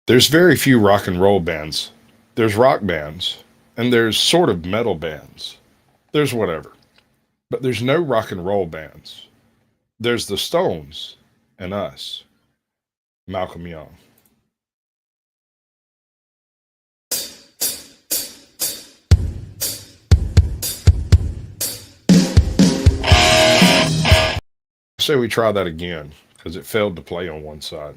There's very few rock and roll bands. There's rock bands, and there's sort of metal bands. There's whatever. But there's no rock and roll bands. There's the Stones and us, Malcolm Young. So we try that again because it failed to play on one side.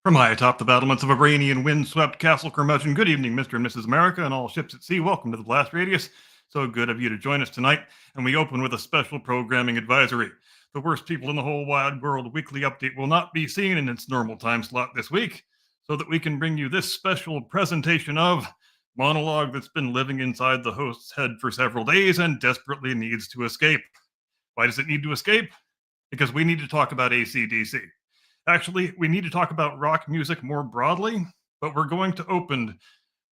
From high atop the battlements of a rainy and wind-swept Castle Curmudgeon, good evening, Mr. and Mrs. America and all ships at sea. Welcome to the Blast Radius. So good of you to join us tonight, and we open with a special programming advisory. The Worst People in the Whole Wide World weekly update will not be seen in its normal time slot this week, so that we can bring you this special presentation of monologue that's been living inside the host's head for several days and desperately needs to escape. Why does it need to escape? Because we need to talk about AC/DC. Actually, we need to talk about rock music more broadly, but we're going to open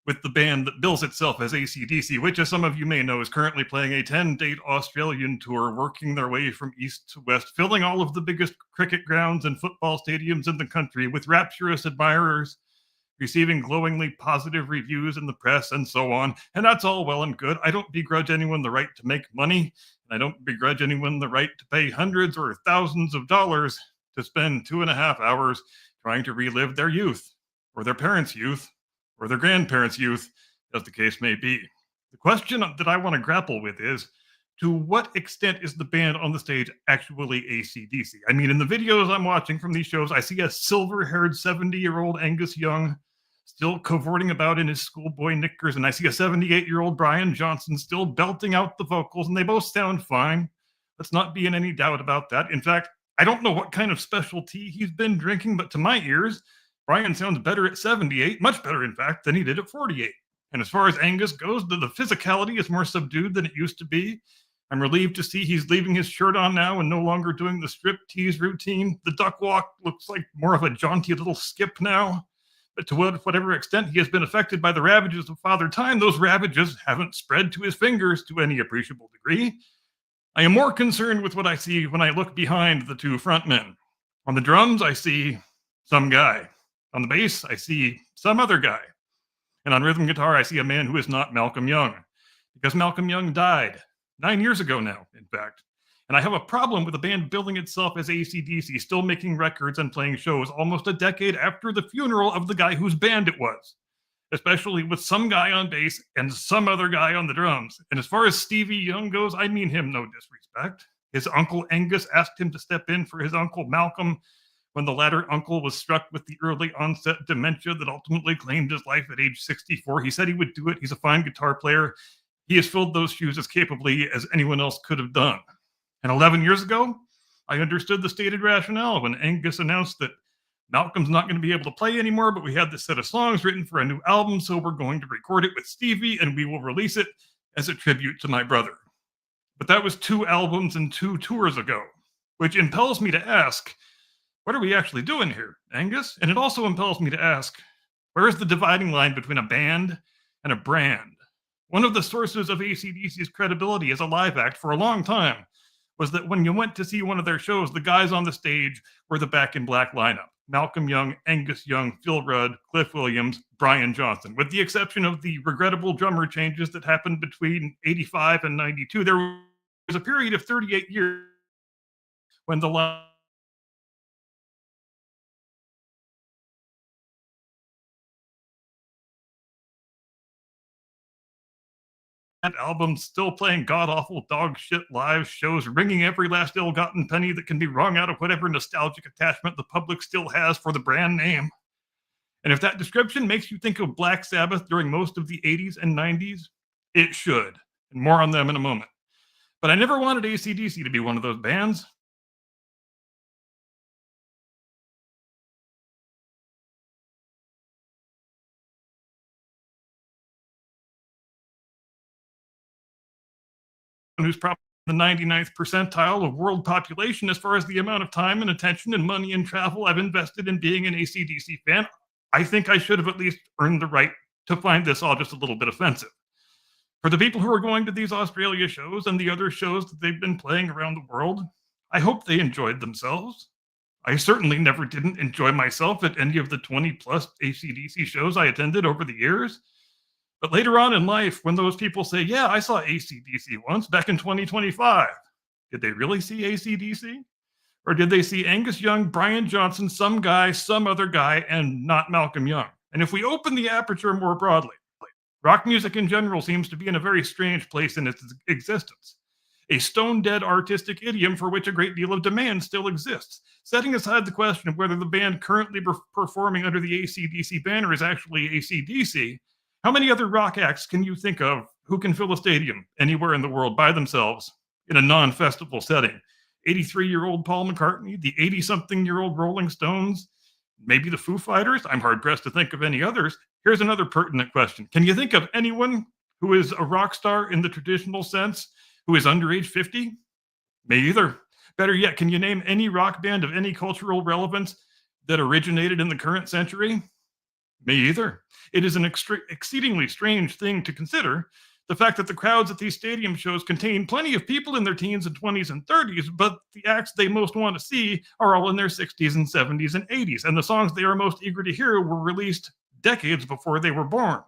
with the band that bills itself as AC/DC, which, as some of you may know, is currently playing a 10-date Australian tour, working their way from east to west, filling all of the biggest cricket grounds and football stadiums in the country with rapturous admirers, receiving glowingly positive reviews in the press, and so on. And that's all well and good. I don't begrudge anyone the right to make money, and I don't begrudge anyone the right to pay hundreds or thousands of dollars to spend 2.5 hours trying to relive their youth, or their parents' youth, or their grandparents' youth, as the case may be. The question that I want to grapple with is, to what extent is the band on the stage actually AC/DC? I mean, in the videos I'm watching from these shows, I see a silver-haired 70-year-old Angus Young still cavorting about in his schoolboy knickers, and I see a 78-year-old Brian Johnson still belting out the vocals, and they both sound fine. Let's not be in any doubt about that. In fact, I don't know what kind of special tea he's been drinking, but to my ears, Brian sounds better at 78, much better, in fact, than he did at 48. And as far as Angus goes, the physicality is more subdued than it used to be. I'm relieved to see he's leaving his shirt on now and no longer doing the strip tease routine. The duck walk looks like more of a jaunty little skip now. But to whatever extent he has been affected by the ravages of Father Time, those ravages haven't spread to his fingers to any appreciable degree. I am more concerned with what I see when I look behind the two frontmen. On the drums, I see some guy. On the bass, I see some other guy. And on rhythm guitar, I see a man who is not Malcolm Young. Because Malcolm Young died 9 years ago now, in fact. And I have a problem with the band billing itself as AC/DC, still making records and playing shows almost a decade after the funeral of the guy whose band it was, especially with some guy on bass and some other guy on the drums. And as far as Stevie Young goes, I mean him no disrespect. His uncle Angus asked him to step in for his uncle Malcolm when the latter uncle was struck with the early onset dementia that ultimately claimed his life at age 64. He said he would do it. He's a fine guitar player. He has filled those shoes as capably as anyone else could have done. And 11 years ago, I understood the stated rationale when Angus announced that Malcolm's not going to be able to play anymore, but we had this set of songs written for a new album, so we're going to record it with Stevie and we will release it as a tribute to my brother. But that was 2 albums and 2 tours ago, which impels me to ask, what are we actually doing here, Angus? And it also impels me to ask, where is the dividing line between a band and a brand? One of the sources of AC/DC's credibility as a live act for a long time was that when you went to see one of their shows, the guys on the stage were the Back in Black lineup. Malcolm Young, Angus Young, Phil Rudd, Cliff Williams, Brian Johnson. With the exception of the regrettable drummer changes that happened between 85 and 92, there was a period of 38 years when the albums still playing god-awful dog shit live shows, wringing every last ill-gotten penny that can be wrung out of whatever nostalgic attachment the public still has for the brand name. And if that description makes you think of Black Sabbath during most of the 80s and 90s, it should. And more on them in a moment. But I never wanted AC/DC to be one of those bands. Who's probably the 99th percentile of world population as far as the amount of time and attention and money and travel I've invested in being an AC/DC fan. I think I should have at least earned the right to find this all just a little bit offensive. For the people who are going to these Australia shows and the other shows that they've been playing around the world, I hope they enjoyed themselves. I certainly never didn't enjoy myself at any of the 20 plus AC/DC shows I attended over the years. But later on in life, when those people say, yeah, I saw AC/DC once back in 2025, did they really see AC/DC? Or did they see Angus Young, Brian Johnson, some guy, some other guy, and not Malcolm Young? And if we open the aperture more broadly, rock music in general seems to be in a very strange place in its existence. A stone-dead artistic idiom for which a great deal of demand still exists. Setting aside the question of whether the band currently performing under the AC/DC banner is actually AC/DC, how many other rock acts can you think of who can fill a stadium anywhere in the world by themselves in a non-festival setting? 83-year-old Paul McCartney, the 80-something-year-old Rolling Stones, maybe the Foo Fighters? I'm hard-pressed to think of any others. Here's another pertinent question. Can you think of anyone who is a rock star in the traditional sense who is under age 50? Me either. Better yet, can you name any rock band of any cultural relevance that originated in the current century? Me either. It is an exceedingly strange thing to consider, the fact that the crowds at these stadium shows contain plenty of people in their teens and 20s and 30s, but the acts they most want to see are all in their 60s and 70s and 80s, and the songs they are most eager to hear were released decades before they were born.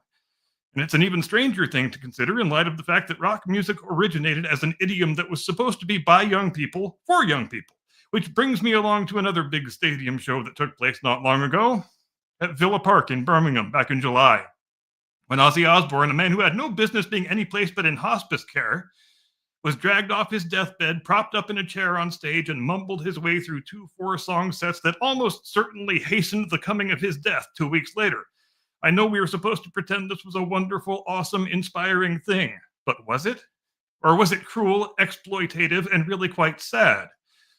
And it's an even stranger thing to consider in light of the fact that rock music originated as an idiom that was supposed to be by young people for young people, which brings me along to another big stadium show that took place not long ago at Villa Park in Birmingham back in July, when Ozzy Osbourne, a man who had no business being any place but in hospice care, was dragged off his deathbed, propped up in a chair on stage, and mumbled his way through 2 4-song sets that almost certainly hastened the coming of his death 2 weeks later. I know we were supposed to pretend this was a wonderful, awesome, inspiring thing, but was it? Or was it cruel, exploitative, and really quite sad?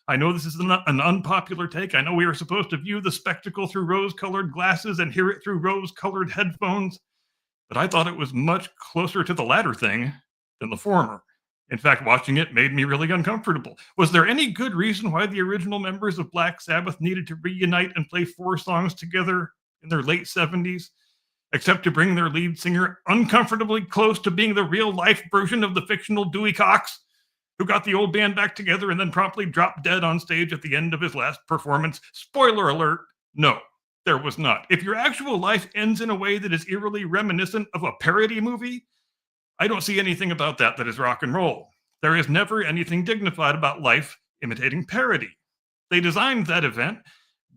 I know this is an unpopular take. I know we are supposed to view the spectacle through rose-colored glasses and hear it through rose-colored headphones, but I thought it was much closer to the latter thing than the former. In fact, watching it made me really uncomfortable. Was there any good reason why the original members of Black Sabbath needed to reunite and play 4 songs together in their late 70s, except to bring their lead singer uncomfortably close to being the real-life version of the fictional Dewey Cox, who got the old band back together and then promptly dropped dead on stage at the end of his last performance? Spoiler alert, no, there was not. If your actual life ends in a way that is eerily reminiscent of a parody movie, I don't see anything about that is rock and roll. There is never anything dignified about life imitating parody. They designed that event,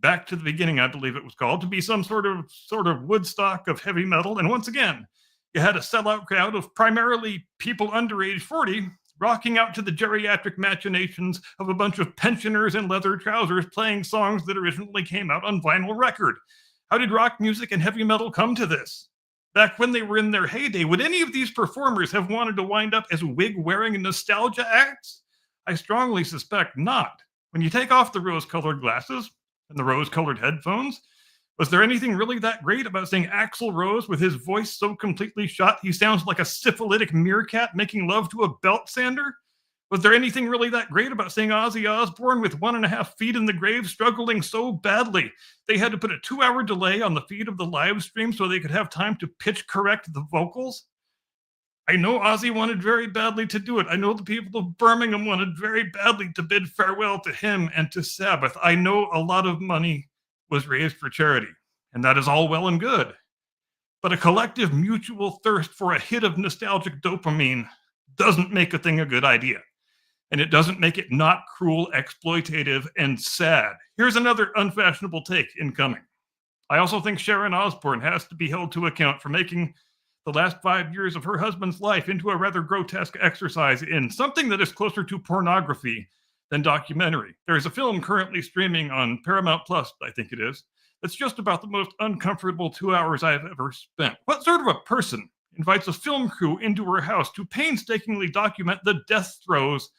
back to the beginning, I believe it was called, to be some sort of Woodstock of heavy metal. And once again, you had a sellout crowd of primarily people under age 40 rocking out to the geriatric machinations of a bunch of pensioners in leather trousers playing songs that originally came out on vinyl record. How did rock music and heavy metal come to this? Back when they were in their heyday, would any of these performers have wanted to wind up as wig-wearing nostalgia acts? I strongly suspect not. When you take off the rose-colored glasses and the rose-colored headphones, was there anything really that great about seeing Axl Rose with his voice so completely shot he sounds like a syphilitic meerkat making love to a belt sander? Was there anything really that great about seeing Ozzy Osbourne with 1.5 feet in the grave struggling so badly they had to put a 2-hour delay on the feed of the live stream so they could have time to pitch correct the vocals? I know Ozzy wanted very badly to do it. I know the people of Birmingham wanted very badly to bid farewell to him and to Sabbath. I know a lot of money was raised for charity, and that is all well and good. But a collective mutual thirst for a hit of nostalgic dopamine doesn't make a thing a good idea. And it doesn't make it not cruel, exploitative, and sad. Here's another unfashionable take incoming. I also think Sharon Osbourne has to be held to account for making the last 5 years of her husband's life into a rather grotesque exercise in something that is closer to pornography than documentary. There is a film currently streaming on Paramount Plus, I think it is, that's just about the most uncomfortable 2 hours I have ever spent. What sort of a person invites a film crew into her house to painstakingly document the death throes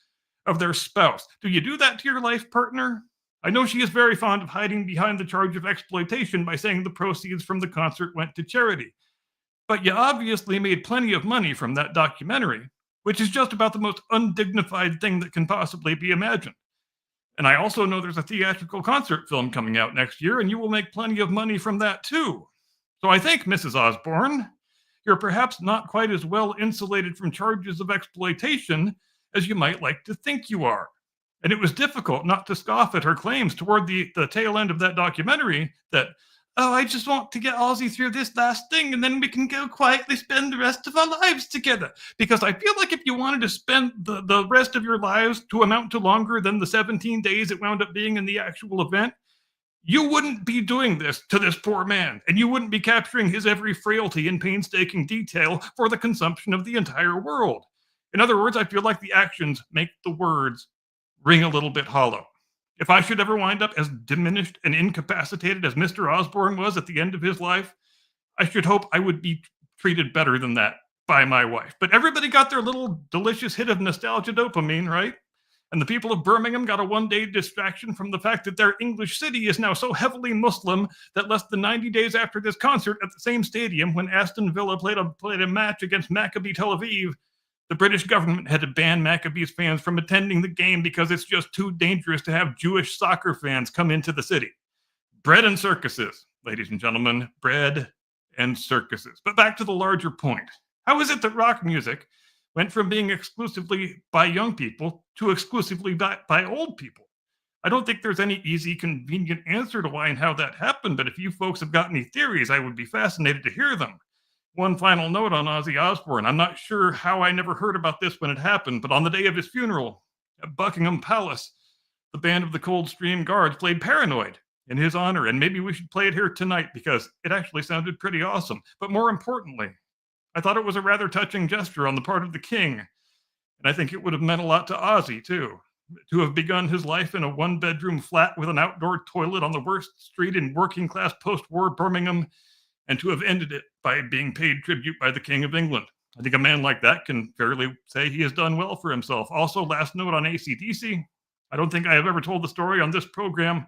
of their spouse? Do you do that to your life partner? I know she is very fond of hiding behind the charge of exploitation by saying the proceeds from the concert went to charity. But you obviously made plenty of money from that documentary, which is just about the most undignified thing that can possibly be imagined. And I also know there's a theatrical concert film coming out next year, and you will make plenty of money from that too. So I think, Mrs. Osbourne, you're perhaps not quite as well insulated from charges of exploitation as you might like to think you are. And it was difficult not to scoff at her claims toward the tail end of that documentary that, oh, I just want to get Ozzy through this last thing, and then we can go quietly spend the rest of our lives together. Because I feel like if you wanted to spend the rest of your lives to amount to longer than the 17 days it wound up being in the actual event, you wouldn't be doing this to this poor man, and you wouldn't be capturing his every frailty in painstaking detail for the consumption of the entire world. In other words, I feel like the actions make the words ring a little bit hollow. If I should ever wind up as diminished and incapacitated as Mr. Osbourne was at the end of his life, I should hope I would be treated better than that by my wife. But everybody got their little delicious hit of nostalgia dopamine, right? And the people of Birmingham got a one-day distraction from the fact that their English city is now so heavily Muslim that less than 90 days after this concert at the same stadium when Aston Villa played a match against Maccabi Tel Aviv, the British government had to ban Maccabees fans from attending the game because it's just too dangerous to have Jewish soccer fans come into the city. Bread and circuses, ladies and gentlemen, bread and circuses. But back to the larger point. How is it that rock music went from being exclusively by young people to exclusively by old people? I don't think there's any easy, convenient answer to why and how that happened, but if you folks have got any theories, I would be fascinated to hear them. One final note on Ozzy Osbourne. I'm not sure how I never heard about this when it happened, but on the day of his funeral at Buckingham Palace, the band of the Coldstream Guards played Paranoid in his honor, and maybe we should play it here tonight because it actually sounded pretty awesome. But more importantly, I thought it was a rather touching gesture on the part of the king, and I think it would have meant a lot to Ozzy, too, to have begun his life in a one-bedroom flat with an outdoor toilet on the worst street in working-class post-war Birmingham, and to have ended it by being paid tribute by the King of England. I think a man like that can fairly say he has done well for himself. Also, last note on AC/DC, I don't think I have ever told the story on this program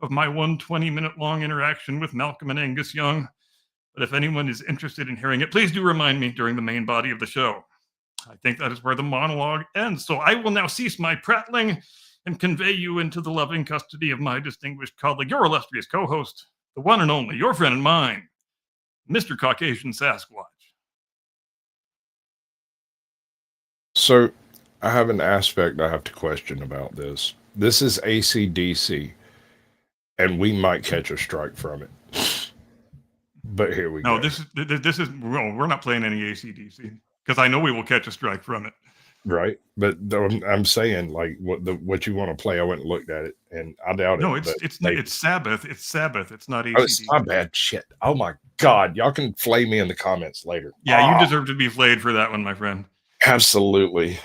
of my 120-minute-long interaction with Malcolm and Angus Young, but if anyone is interested in hearing it, please do remind me during the main body of the show. I think that is where the monologue ends, so I will now cease my prattling and convey you into the loving custody of my distinguished colleague, your illustrious co-host, the one and only, your friend and mine, Mr. Caucasian Sasquatch. So I have an aspect I have to question about this. This is AC/DC, and we might catch a strike from it. But here we go. No, this is well, we're not playing any AC/DC because I know we will catch a strike from it. Right. But I'm saying, like, what you want to play, I went and looked at it, and I doubt it. No, But it's Sabbath. It's Sabbath. It's not oh, it's my AC/DC. bad. Shit. Oh my God. Y'all can flay me in the comments later. Yeah, you deserve to be flayed for that one, my friend. Absolutely.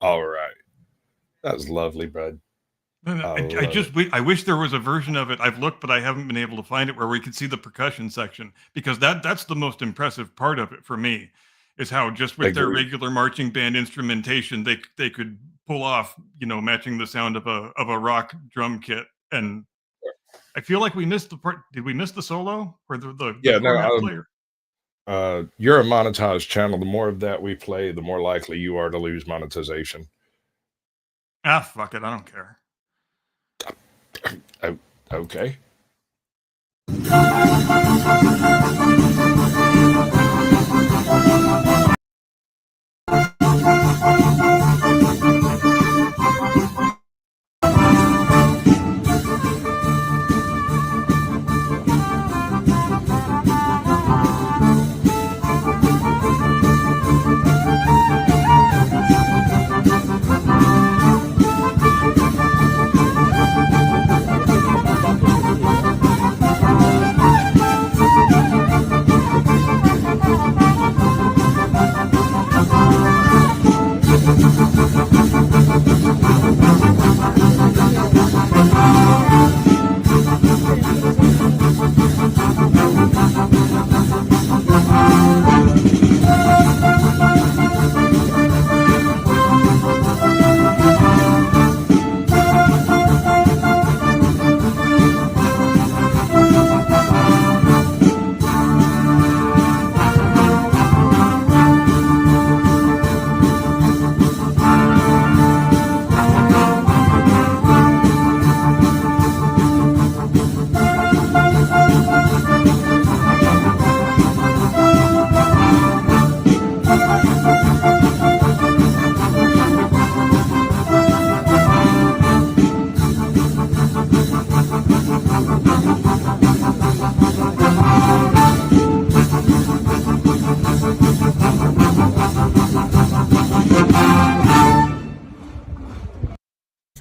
All right. That was lovely, bud. I wish there was a version of it. I've looked, but I haven't been able to find it where we could see the percussion section, because that's the most impressive part of it for me, is how just with their Agreed. regular marching band instrumentation, they could pull off, matching the sound of a rock drum kit. And I feel like we missed the part. Did we miss the solo or the Yeah, cornet no, player? you're a monetized channel. The more of that we play, the more likely you are to lose monetization. Ah, fuck it. I don't care. Oh, okay.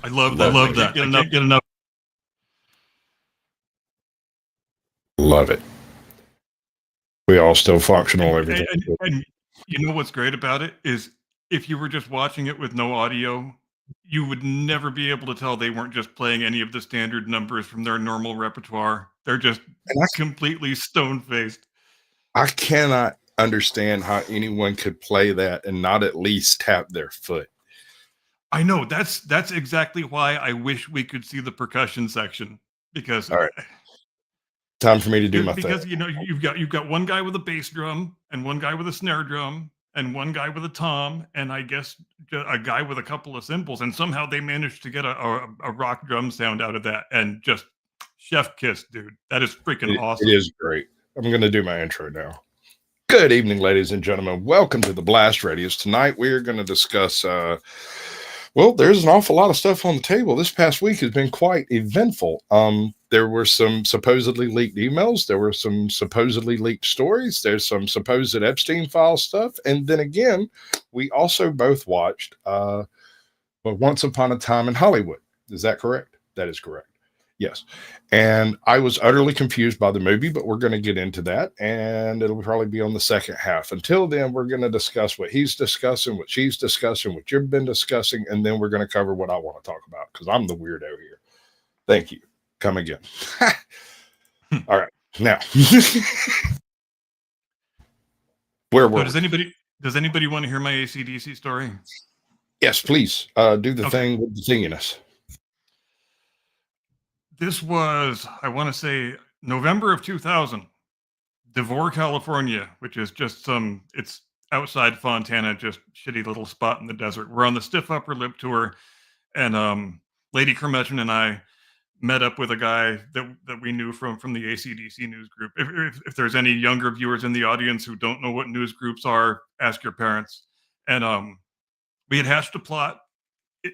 I love that. I can't get enough. Love it. We all still functional everything. And you know what's great about it is, if you were just watching it with no audio, you would never be able to tell they weren't just playing any of the standard numbers from their normal repertoire. They're just And completely stone-faced. I cannot understand how anyone could play that and not at least tap their foot. I know, that's exactly why I wish we could see the percussion section, because All right. Time for me to do my because thing. you've got one guy with a bass drum and one guy with a snare drum and one guy with a tom, and I guess a guy with a couple of cymbals, and somehow they managed to get a rock drum sound out of that, and just chef kiss, dude. That is freaking awesome. It is great. I'm going to do my intro now. Good evening, ladies and gentlemen. Welcome to the Blast Radius. Tonight we are going to discuss well, there's an awful lot of stuff on the table. This past week has been quite eventful. There were some supposedly leaked emails. There were some supposedly leaked stories. There's some supposed Epstein file stuff. And then again, we also both watched Well, Once Upon a Time in Hollywood. Is that correct? That is correct. Yes. And I was utterly confused by the movie, but we're going to get into that. And it'll probably be on the second half. Until then, we're going to discuss what he's discussing, what she's discussing, what you've been discussing. And then we're going to cover what I want to talk about because I'm the weirdo here. Thank you. Come again. All right. Now, where were So does anybody want to hear my AC/DC story? Yes, please. Do the thing with the thinginess. This was, I want to say, November of 2000, Devore, California, which is just it's outside Fontana, just shitty little spot in the desert. We're on the Stiff Upper Lip tour, and Lady Curmudgeon and I met up with a guy that we knew from the AC/DC news group. If there's any younger viewers in the audience who don't know what news groups are, ask your parents. And we had hatched a plot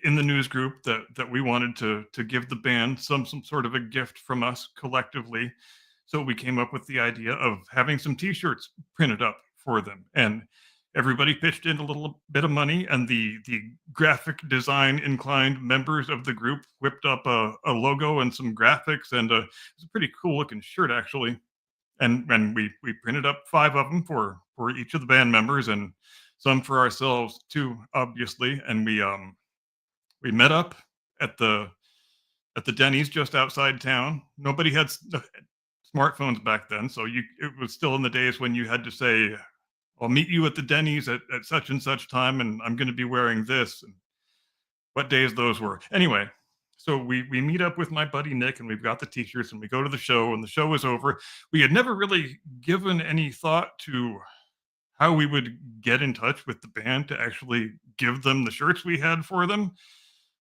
in the news group that we wanted to give the band some sort of a gift from us collectively. So we came up with the idea of having some T-shirts printed up for them, and everybody pitched in a little bit of money, and the graphic design inclined members of the group whipped up a logo and some graphics, and it's a pretty cool looking shirt actually. And we printed up 5 of them for each of the band members, and some for ourselves too, obviously. And we met up at the Denny's just outside town. Nobody had smartphones back then, so it was still in the days when you had to say, I'll meet you at the Denny's at such and such time, and I'm going to be wearing this. And what days those were. Anyway, so we meet up with my buddy Nick, and we've got the T-shirts, and we go to the show, and the show is over. We had never really given any thought to how we would get in touch with the band to actually give them the shirts we had for them.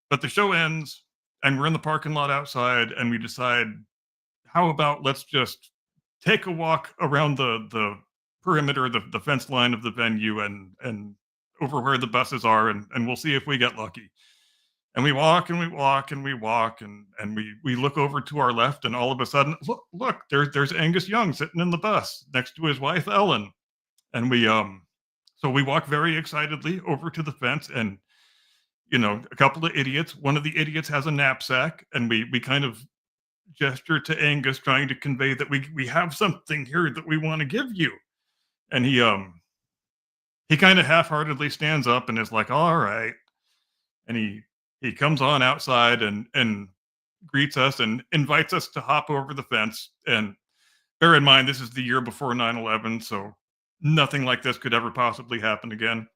But the show ends, and we're in the parking lot outside, and we decide, how about let's just take a walk around the perimeter, the fence line of the venue, and over where the buses are, and we'll see if we get lucky. And we walk and we walk and we walk, and we look over to our left, and all of a sudden, look, there's Angus Young sitting in the bus next to his wife Ellen. And so we walk very excitedly over to the fence, and a couple of idiots. One of the idiots has a knapsack, and we kind of gesture to Angus, trying to convey that we have something here that we want to give you. And he kind of half-heartedly stands up and is like, all right. And he comes on outside and greets us and invites us to hop over the fence. And bear in mind, this is the year before 9/11, so nothing like this could ever possibly happen again.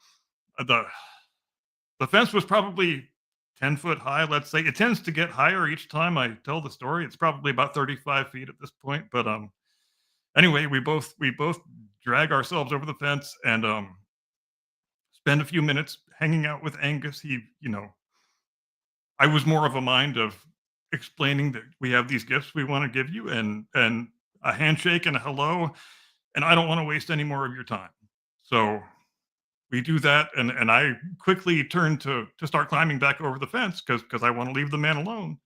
The fence was probably 10 foot high, let's say. It tends to get higher each time I tell the story. It's probably about 35 feet at this point. But anyway, we both drag ourselves over the fence and spend a few minutes hanging out with Angus. I was more of a mind of explaining that we have these gifts we want to give you, and a handshake and a hello, and I don't want to waste any more of your time. So we do that, and I quickly turn to start climbing back over the fence because I want to leave the man alone.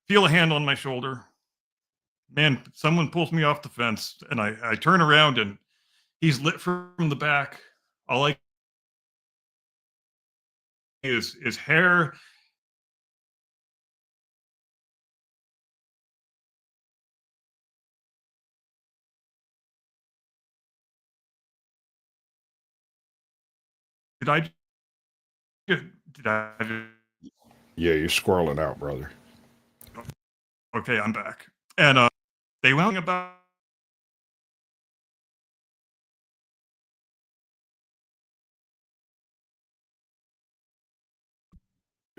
Feel a hand on my shoulder. Man, someone pulls me off the fence, and I turn around, and he's lit from the back. All I is hair. Did I? Did I? Yeah, you're squirreling out, brother. Okay, I'm back. And they went about.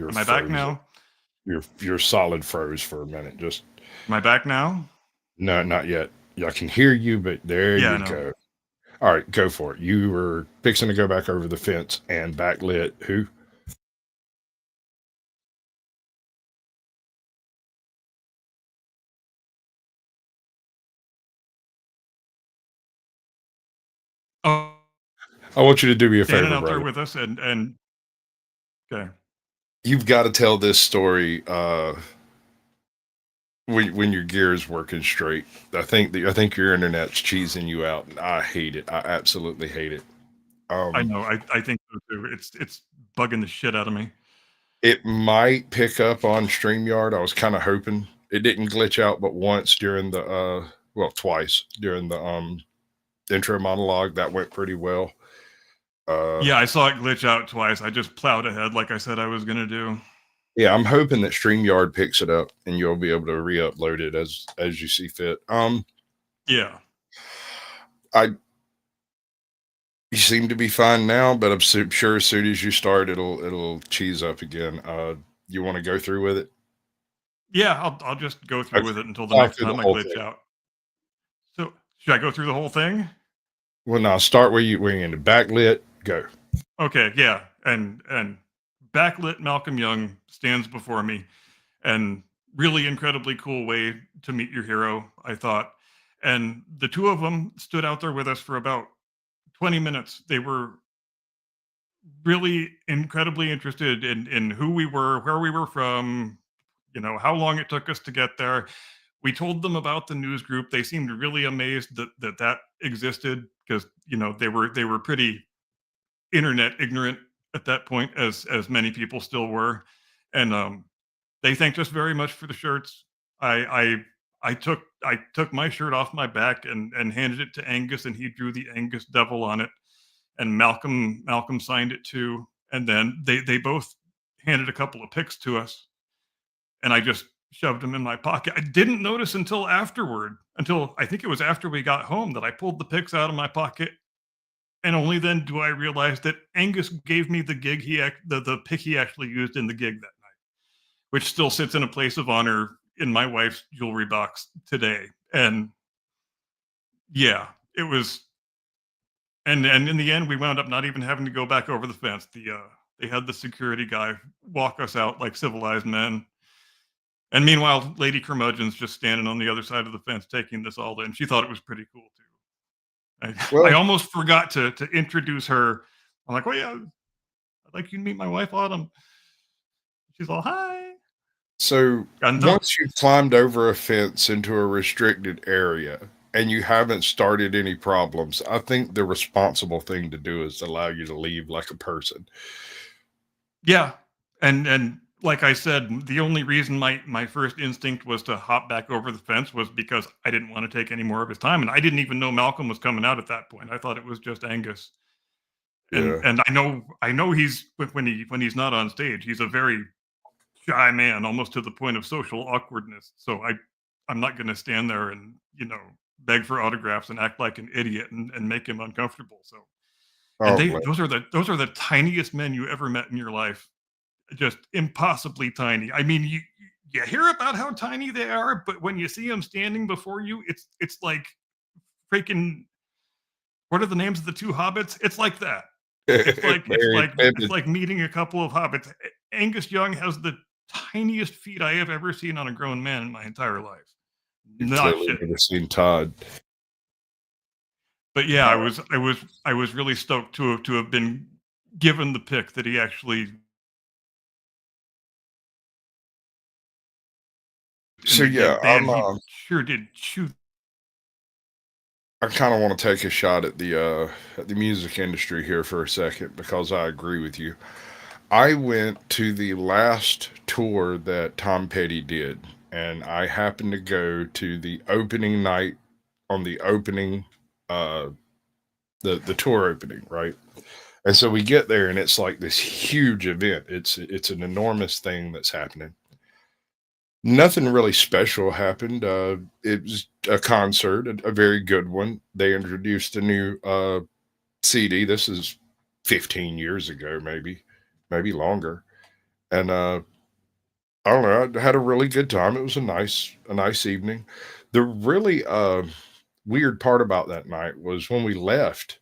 Am I back now? You're solid froze for a minute. Just. Am I back now? No, not yet. I can hear you, but there you go. All right, go for it. You were fixing to go back over the fence and backlit who? Oh, I want you to do me a favor, out brother. there with us, and okay. You've got to tell this story when your gear is working straight. I think your internet's cheesing you out, and I hate it. I absolutely hate it. I know. I think so too. It's bugging the shit out of me. It might pick up on StreamYard. I was kind of hoping it didn't glitch out, but once during the well, twice during the intro monologue. That went pretty well. Yeah, I saw it glitch out twice. I just plowed ahead like I said I was going to do. Yeah, I'm hoping that StreamYard picks it up and you'll be able to re-upload it as you see fit. Yeah. You seem to be fine now, but I'm sure as soon as you start, it'll cheese up again. You want to go through with it? Yeah, I'll just go through Okay. with it until the I'll next do the time I whole glitch thing. out. So, should I go through the whole thing? Well, now start where you're in the backlit. Go. Okay, yeah. And backlit Malcolm Young stands before me, and really incredibly cool way to meet your hero, I thought. And the two of them stood out there with us for about 20 minutes. They were really incredibly interested in who we were, where we were from, how long it took us to get there. We told them about the news group. They seemed really amazed that existed, because they were pretty internet ignorant at that point, as many people still were. And they thanked us very much for the shirts. I took my shirt off my back and handed it to Angus, and he drew the Angus devil on it. And Malcolm signed it too. And then they both handed a couple of pics to us, and I just shoved them in my pocket. I didn't notice until afterward, until I think it was after we got home, that I pulled the pics out of my pocket, and only then do I realize that Angus gave me the pic he actually used in the gig that night, which still sits in a place of honor in my wife's jewelry box today. And yeah, it was. And in the end, we wound up not even having to go back over the fence. They had the security guy walk us out like civilized men. And meanwhile, Lady Curmudgeon's just standing on the other side of the fence taking this all in. She thought it was pretty cool too. I Well, almost forgot to introduce her. I'm like, "Oh yeah, I'd like you to meet my wife, Autumn." She's all, "Hi." so And once you've climbed over a fence into a restricted area and you haven't started any problems, I think the responsible thing to do is allow you to leave like a person. yeah, and like I said, the only reason my first instinct was to hop back over the fence was because I didn't want to take any more of his time, and I didn't even know Malcolm was coming out at that point. I thought it was just Angus. And Yeah. and I know he's when he's not on stage, he's a very shy man, almost to the point of social awkwardness. So I'm not going to stand there and beg for autographs and act like an idiot and make him uncomfortable. So, and Oh, those are the tiniest men you ever met in your life, just impossibly tiny. I mean, you hear about how tiny they are, but when you see them standing before you, it's like freaking. What are the names of the two hobbits? It's like that. It's like it's Very like it's vivid. like meeting a couple of hobbits. Angus Young has the tiniest feet I have ever seen on a grown man in my entire life. You've Not clearly shitting. never seen Todd. But yeah, I was really stoked to have been given the pick that he actually in So the yeah, gig. Man, he sure did chew. I kind of want to take a shot at the music industry here for a second because I agree with you. I went to the last tour that Tom Petty did, and I happened to go to the opening night on the opening uh the tour opening, right? And so we get there and it's like this huge event. It's an enormous thing that's happening. Nothing really special happened. It was a concert, a very good one. They introduced a new CD. This is 15 years ago, maybe longer. And I don't know. I had a really good time. It was a nice evening. The really weird part about that night was when we left,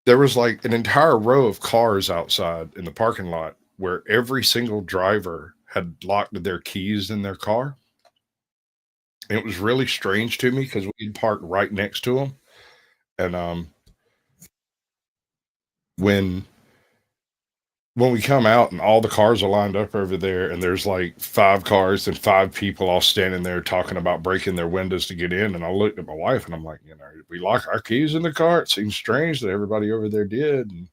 there was like an entire row of cars outside in the parking lot where every single driver had locked their keys in their car. And it was really strange to me because we parked right next to them. And when when we come out and all the cars are lined up over there and there's like five cars and five people all standing there talking about breaking their windows to get in, and I looked at my wife and I'm like, did we lock our keys in the car? It seems strange that everybody over there did. And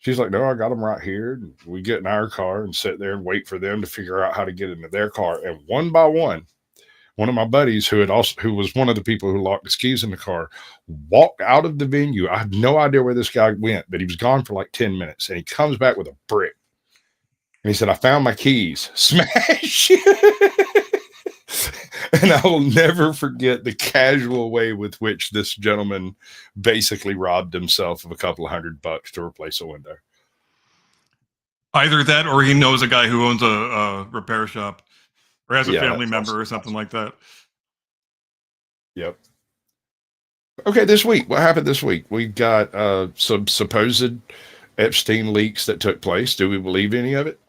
She's like, no, I got them right here. And we get in our car and sit there and wait for them to figure out how to get into their car. And one by one of my buddies who was one of the people who locked his keys in the car walked out of the venue. I have no idea where this guy went, but he was gone for like 10 minutes and he comes back with a brick. And he said, I found my keys. Smash. And I will never forget the casual way with which this gentleman basically robbed himself of a couple of $100 to replace a window. Either that or he knows a guy who owns a repair shop or has a family member or something like that. Yep. Okay, this week, what happened this week? We got some supposed Epstein leaks that took place. Do we believe any of it?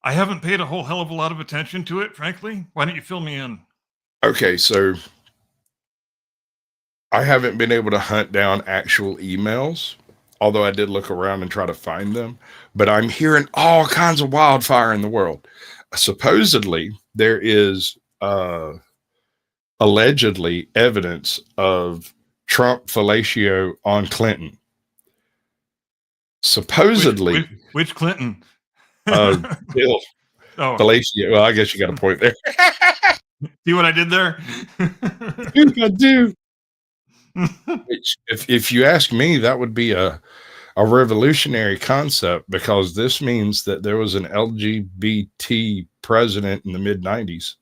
I haven't paid a whole hell of a lot of attention to it, frankly. Why don't you fill me in? Okay, so I haven't been able to hunt down actual emails, although I did look around and try to find them. But I'm hearing all kinds of wildfire in the world. Supposedly, there is allegedly evidence of Trump fellatio on Clinton. Supposedly, which Clinton? Bill fellatio. Well, I guess you got a point there. See what I did there? I do. Which, if you ask me, that would be a revolutionary concept, because this means that there was an LGBT president in the mid-90s.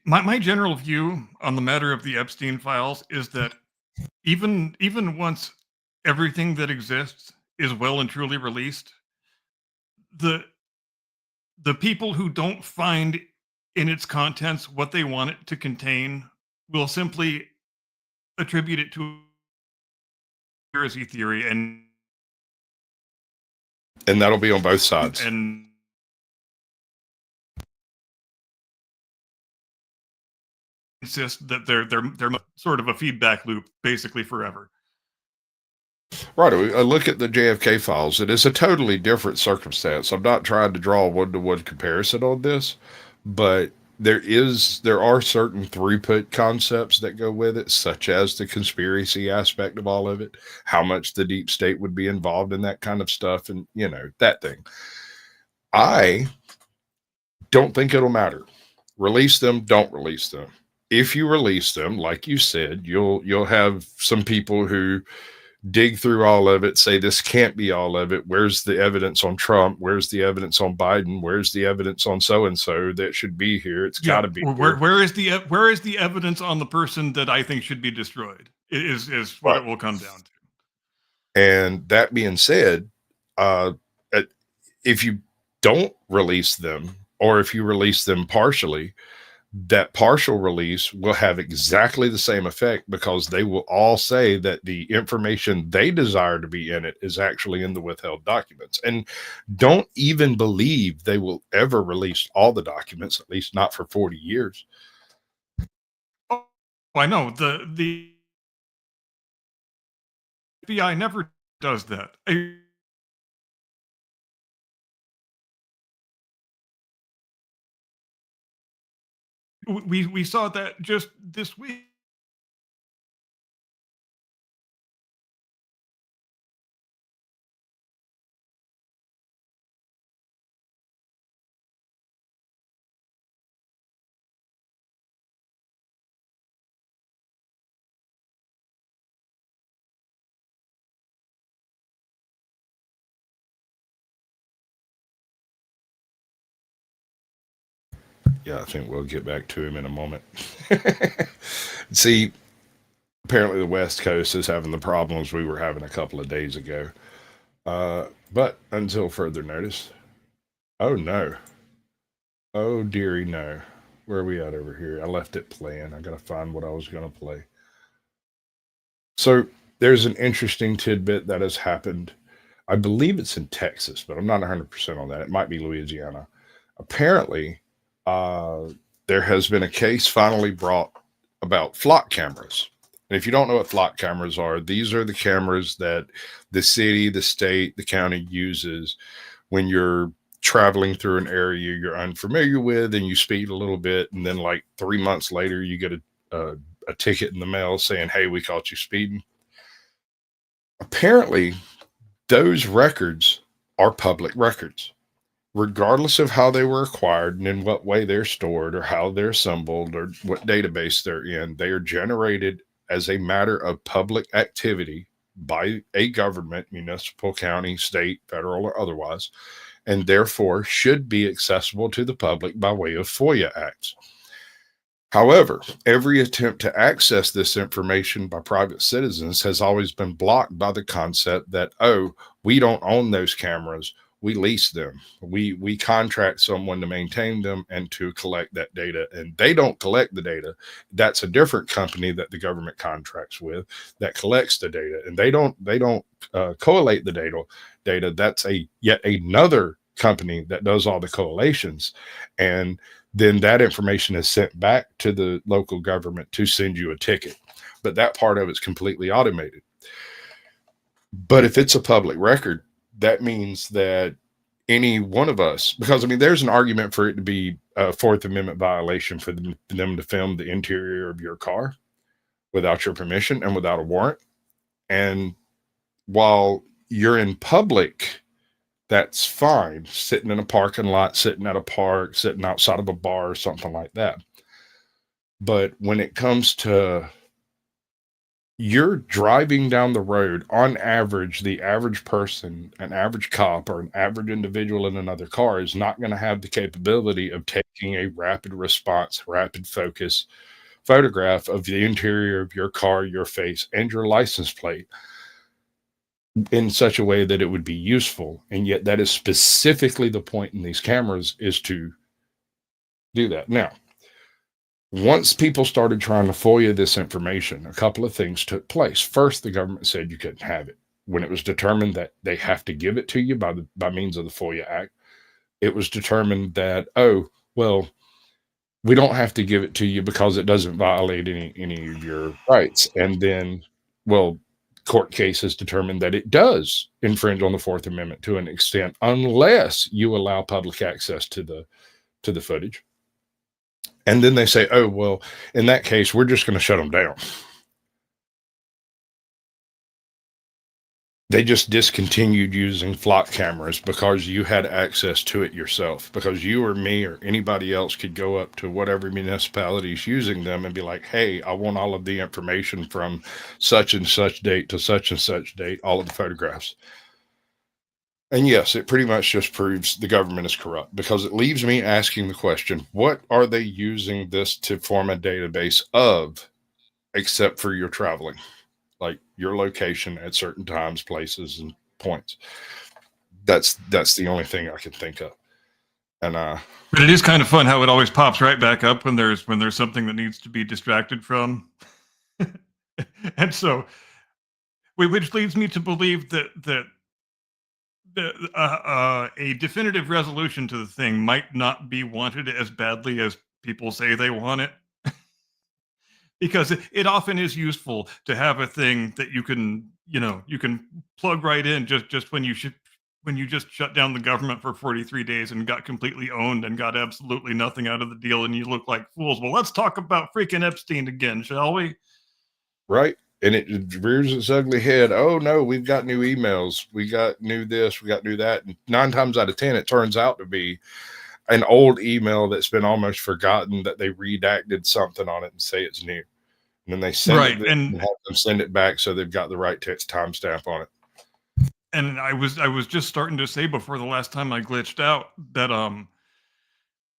My general view on the matter of the Epstein files is that even once everything that exists is well and truly released, the people who don't find in its contents what they want it to contain will simply attribute it to a conspiracy theory, and that'll be on both sides. And insist that they're sort of a feedback loop basically forever. Right. I look at the JFK files. It is a totally different circumstance. I'm not trying to draw a one-to-one comparison on this, but there are certain throughput concepts that go with it, such as the conspiracy aspect of all of it, how much the deep state would be involved in that kind of stuff, and that thing. I don't think it'll matter. Release them, don't release them. If you release them, like you said, you'll have some people who dig through all of it, say this can't be all of it. Where's the evidence on Trump? Where's the evidence on Biden? Where's the evidence on so and so that should be here? It's got to be. Where is the evidence on the person that I think should be destroyed? Is what it will come down to. And that being said, if you don't release them, or if you release them partially, that partial release will have exactly the same effect, because they will all say that the information they desire to be in it is actually in the withheld documents, and don't even believe they will ever release all the documents, at least not for 40 years. Oh, I know. The FBI never does that. We saw that just this week. Yeah, I think we'll get back to him in a moment. See, apparently the West Coast is having the problems we were having a couple of days ago. But until further notice. Oh, no. Oh, dearie, no. Where are we at over here? I left it playing. I got to find what I was going to play. So there's an interesting tidbit that has happened. I believe it's in Texas, but I'm not 100% on that. It might be Louisiana. Apparently, there has been a case finally brought about flock cameras. And if you don't know what flock cameras are, these are the cameras that the city, the state, the county uses when you're traveling through an area you're unfamiliar with and you speed a little bit. And then like 3 months later, you get a ticket in the mail saying, hey, we caught you speeding. Apparently, those records are public records, regardless of how they were acquired and in what way they're stored or how they're assembled or what database they're in. They are generated as a matter of public activity by a government, municipal, county, state, federal, or otherwise, and therefore should be accessible to the public by way of FOIA acts. However, every attempt to access this information by private citizens has always been blocked by the concept that, oh, we don't own those cameras. We lease them. We contract someone to maintain them and to collect that data. And they don't collect the data. That's a different company that the government contracts with that collects the data. And they don't collate the data. That's yet another company that does all the collations. And then that information is sent back to the local government to send you a ticket. But that part of it's completely automated. But if it's a public record, that means that any one of us, because I mean, there's an argument for it to be a Fourth Amendment violation for them to film the interior of your car without your permission and without a warrant. And while you're in public, that's fine. Sitting in a parking lot, sitting at a park, sitting outside of a bar or something like that. But when it comes to you're driving down the road, on average, the average person, an average cop or an average individual in another car is not going to have the capability of taking a rapid response, rapid focus photograph of the interior of your car, your face, and your license plate in such a way that it would be useful. And yet that is specifically the point in these cameras, is to do that. Now, once people started trying to FOIA this information, a couple of things took place. First, the government said you couldn't have it. When it was determined that they have to give it to you by means of the FOIA Act, it was determined that, oh, well, we don't have to give it to you because it doesn't violate any of your rights. And then, well, court cases determined that it does infringe on the Fourth Amendment to an extent, unless you allow public access to the footage. And then they say, oh, well, in that case, we're just going to shut them down. They just discontinued using flock cameras because you had access to it yourself, because you or me or anybody else could go up to whatever municipality is using them and be like, hey, I want all of the information from such and such date to such and such date, all of the photographs. And yes, it pretty much just proves the government is corrupt, because it leaves me asking the question, what are they using this to form a database of, except for your traveling, like your location at certain times, places, and points? That's the only thing I can think of. And but it is kind of fun how it always pops right back up when there's something that needs to be distracted from. And so, which leads me to believe that a definitive resolution to the thing might not be wanted as badly as people say they want it. Because it often is useful to have a thing that you can plug right in just when you just shut down the government for 43 days and got completely owned and got absolutely nothing out of the deal, and you look like fools. Well, let's talk about freaking Epstein again, shall we? Right. And it rears its ugly head. Oh no, we've got new emails. We got new this, we got new that. And 9 times out of 10, it turns out to be an old email that's been almost forgotten, that they redacted something on it and say it's new. And then they send it and have them send it back so they've got the right text timestamp on it. And I was just starting to say before the last time I glitched out that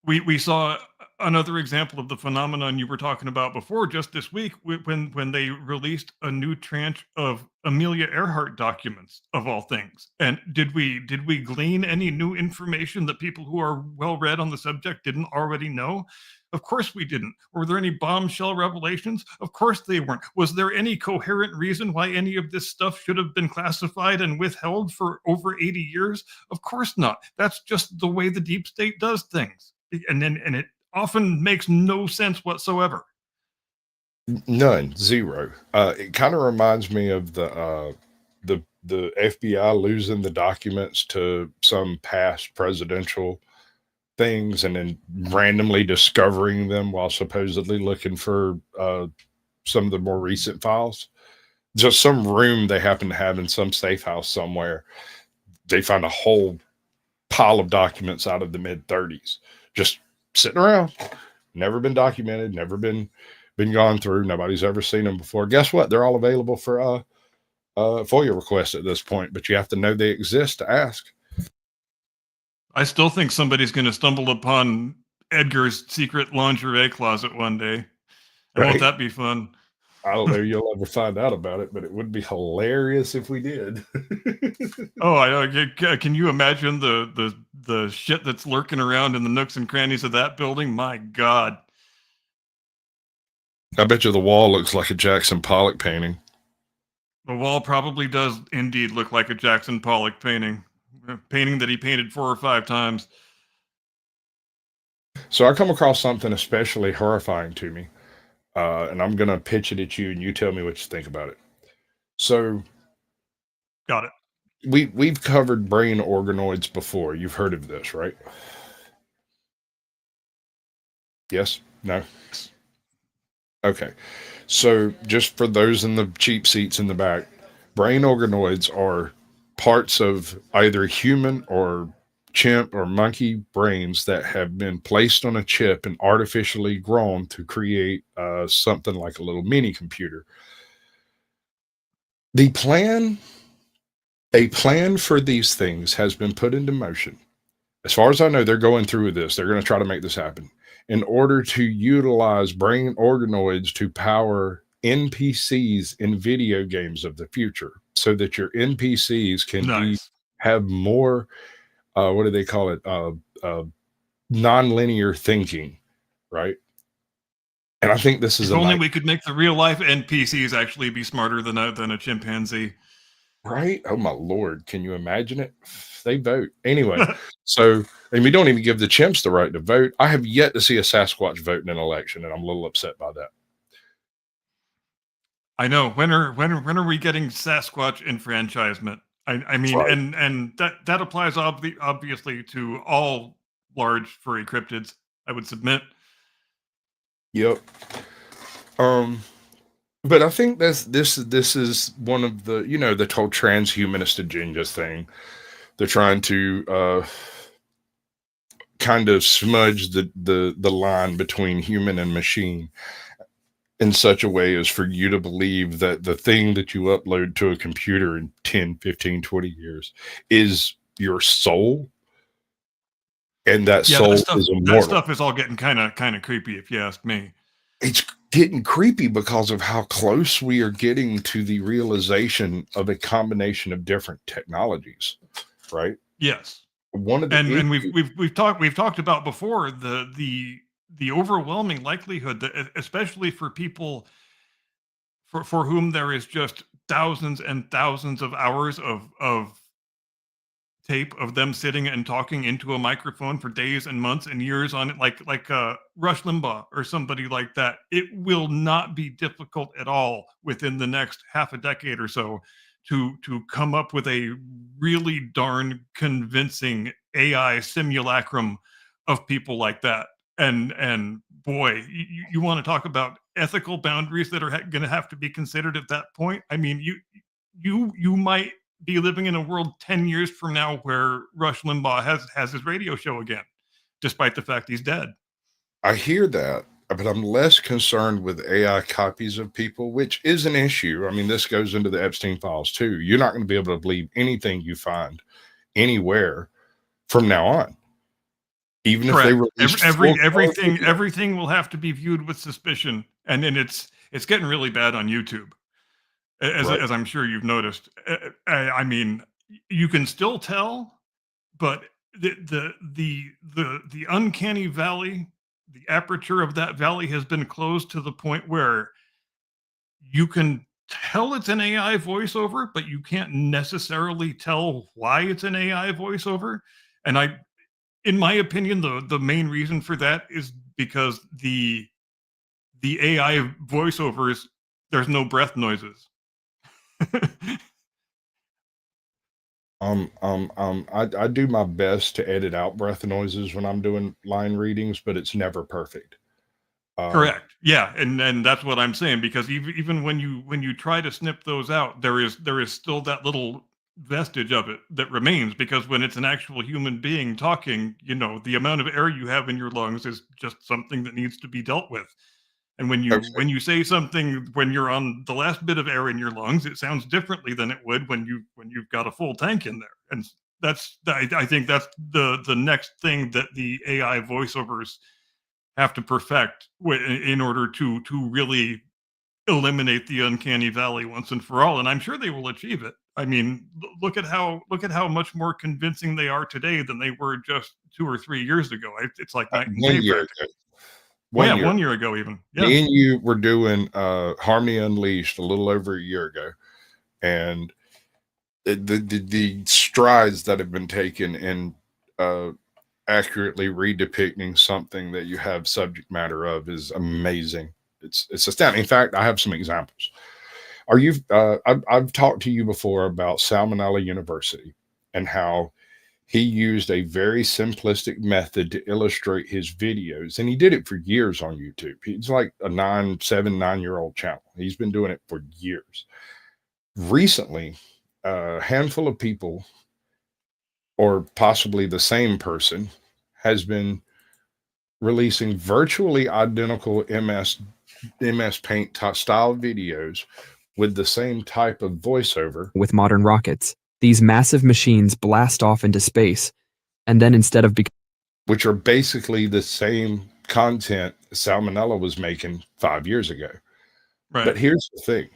we saw another example of the phenomenon you were talking about before, just this week, when they released a new tranche of Amelia Earhart documents, of all things. And did we glean any new information that people who are well read on the subject didn't already know? Of course we didn't. Were there any bombshell revelations? Of course they weren't. Was there any coherent reason why any of this stuff should have been classified and withheld for over 80 years? Of course not. That's just the way the deep state does things. And it often makes no sense whatsoever. None, zero. It kind of reminds me of the FBI losing the documents to some past presidential things and then randomly discovering them while supposedly looking for some of the more recent files. just some room they happen to have in some safe house somewhere. They find a whole pile of documents out of the mid 30s just sitting around, never been documented, never been gone through. Nobody's ever seen them before. Guess what? They're all available for FOIA requests at this point, but you have to know they exist to ask. I still think somebody's going to stumble upon Edgar's secret lingerie closet one day. And won't Right? that be fun? I don't know you'll ever find out about it, but it would be hilarious if we did. Oh, can you imagine the shit that's lurking around in the nooks and crannies of that building? My God. I bet you the wall looks like a Jackson Pollock painting. The wall probably does indeed look like a Jackson Pollock painting, a painting that he painted 4 or 5 times. So I come across something especially horrifying to me, and I'm going to pitch it at you, and you tell me what you think about it. So Got it. we've covered brain organoids before. You've heard of this, right? Yes? No? Okay. So just for those in the cheap seats in the back, brain organoids are parts of either human or chimp or monkey brains that have been placed on a chip and artificially grown to create something like a little mini computer. The plan, a plan for these things has been put into motion. As far as I know, they're going through with this. They're going to try to make this happen in order to utilize brain organoids to power NPCs in video games of the future, so that your NPCs can Nice. have more what do they call it? Non-linear thinking, right? And I think this is If a only night, we could make the real life NPCs actually be smarter than a chimpanzee. right? Oh my lord, can you imagine it? They vote anyway. So, and we don't even give the chimps the right to vote. I have yet to see a Sasquatch vote in an election, and I'm a little upset by that. I know. When are we getting Sasquatch enfranchisement? I That's mean, right. and that applies obviously to all large furry cryptids, I would submit. Yep. Um, but I think this is one of the, the whole transhumanist agenda thing. They're trying to kind of smudge the line between human and machine in such a way as for you to believe that the thing that you upload to a computer in 10, 15, 20 years is your soul, and that Yeah, soul is that immortal. stuff is all getting kind of creepy, if you ask me. It's getting creepy because of how close we are getting to the realization of a combination of different technologies, right? Yes, One of the and issues, we've talked about before the overwhelming likelihood that especially for people for whom there is just thousands and thousands of hours of tape of them sitting and talking into a microphone for days and months and years on it, like Rush Limbaugh or somebody like that. It will not be difficult at all within the next half a decade or so to come up with a really darn convincing AI simulacrum of people like that. And boy, you want to talk about ethical boundaries that are going to have to be considered at that point. I mean, you might be living in a world 10 years from now where Rush Limbaugh has his radio show again, despite the fact he's dead. I hear that, but I'm less concerned with AI copies of people, which is an issue. I mean, this goes into the Epstein files too. You're not going to be able to believe anything you find anywhere from now on, even if they Correct. released full color video. Everything will have to be viewed with suspicion, and it's getting really bad on YouTube, Right. as I'm sure you've noticed. I mean, you can still tell, but the uncanny valley, the aperture of that valley has been closed to the point where you can tell it's an AI voiceover, but you can't necessarily tell why it's an AI voiceover. And in my opinion, the main reason for that is because the AI voiceovers, there's no breath noises. I do my best to edit out breath noises when I'm doing line readings, but it's never perfect. Correct. Yeah, and that's what I'm saying, because even when you try to snip those out, there is still that little vestige of it that remains, because when it's an actual human being talking, the amount of air you have in your lungs is just something that needs to be dealt with. And Okay. when you say something when you're on the last bit of air in your lungs, it sounds differently than it would when you've got a full tank in there. And I think that's the next thing that the AI voiceovers have to perfect in order to really eliminate the uncanny valley once and for all. And I'm sure they will achieve it. I mean, look at how much more convincing they are today than they were just 2 or 3 years ago. It's like night and day 1 year practically. ago. Well, One yeah, year. 1 year ago even. Yeah. Me and you were doing Harmony Unleashed a little over a year ago, and the strides that have been taken in uh, accurately redepicting something that you have subject matter of is amazing. It's astounding. In fact, I have some examples. Are you? I've talked to you before about Salmonella University and how he used a very simplistic method to illustrate his videos, and he did it for years on YouTube. He's like a 9 7 9 year old channel. He's been doing it for years. Recently, a handful of people, or possibly the same person, has been releasing virtually identical MS Paint style videos with the same type of voiceover, with modern rockets. These massive machines blast off into space, and then instead of which are basically the same content Salmonella was making 5 years ago. Right. But here's the thing.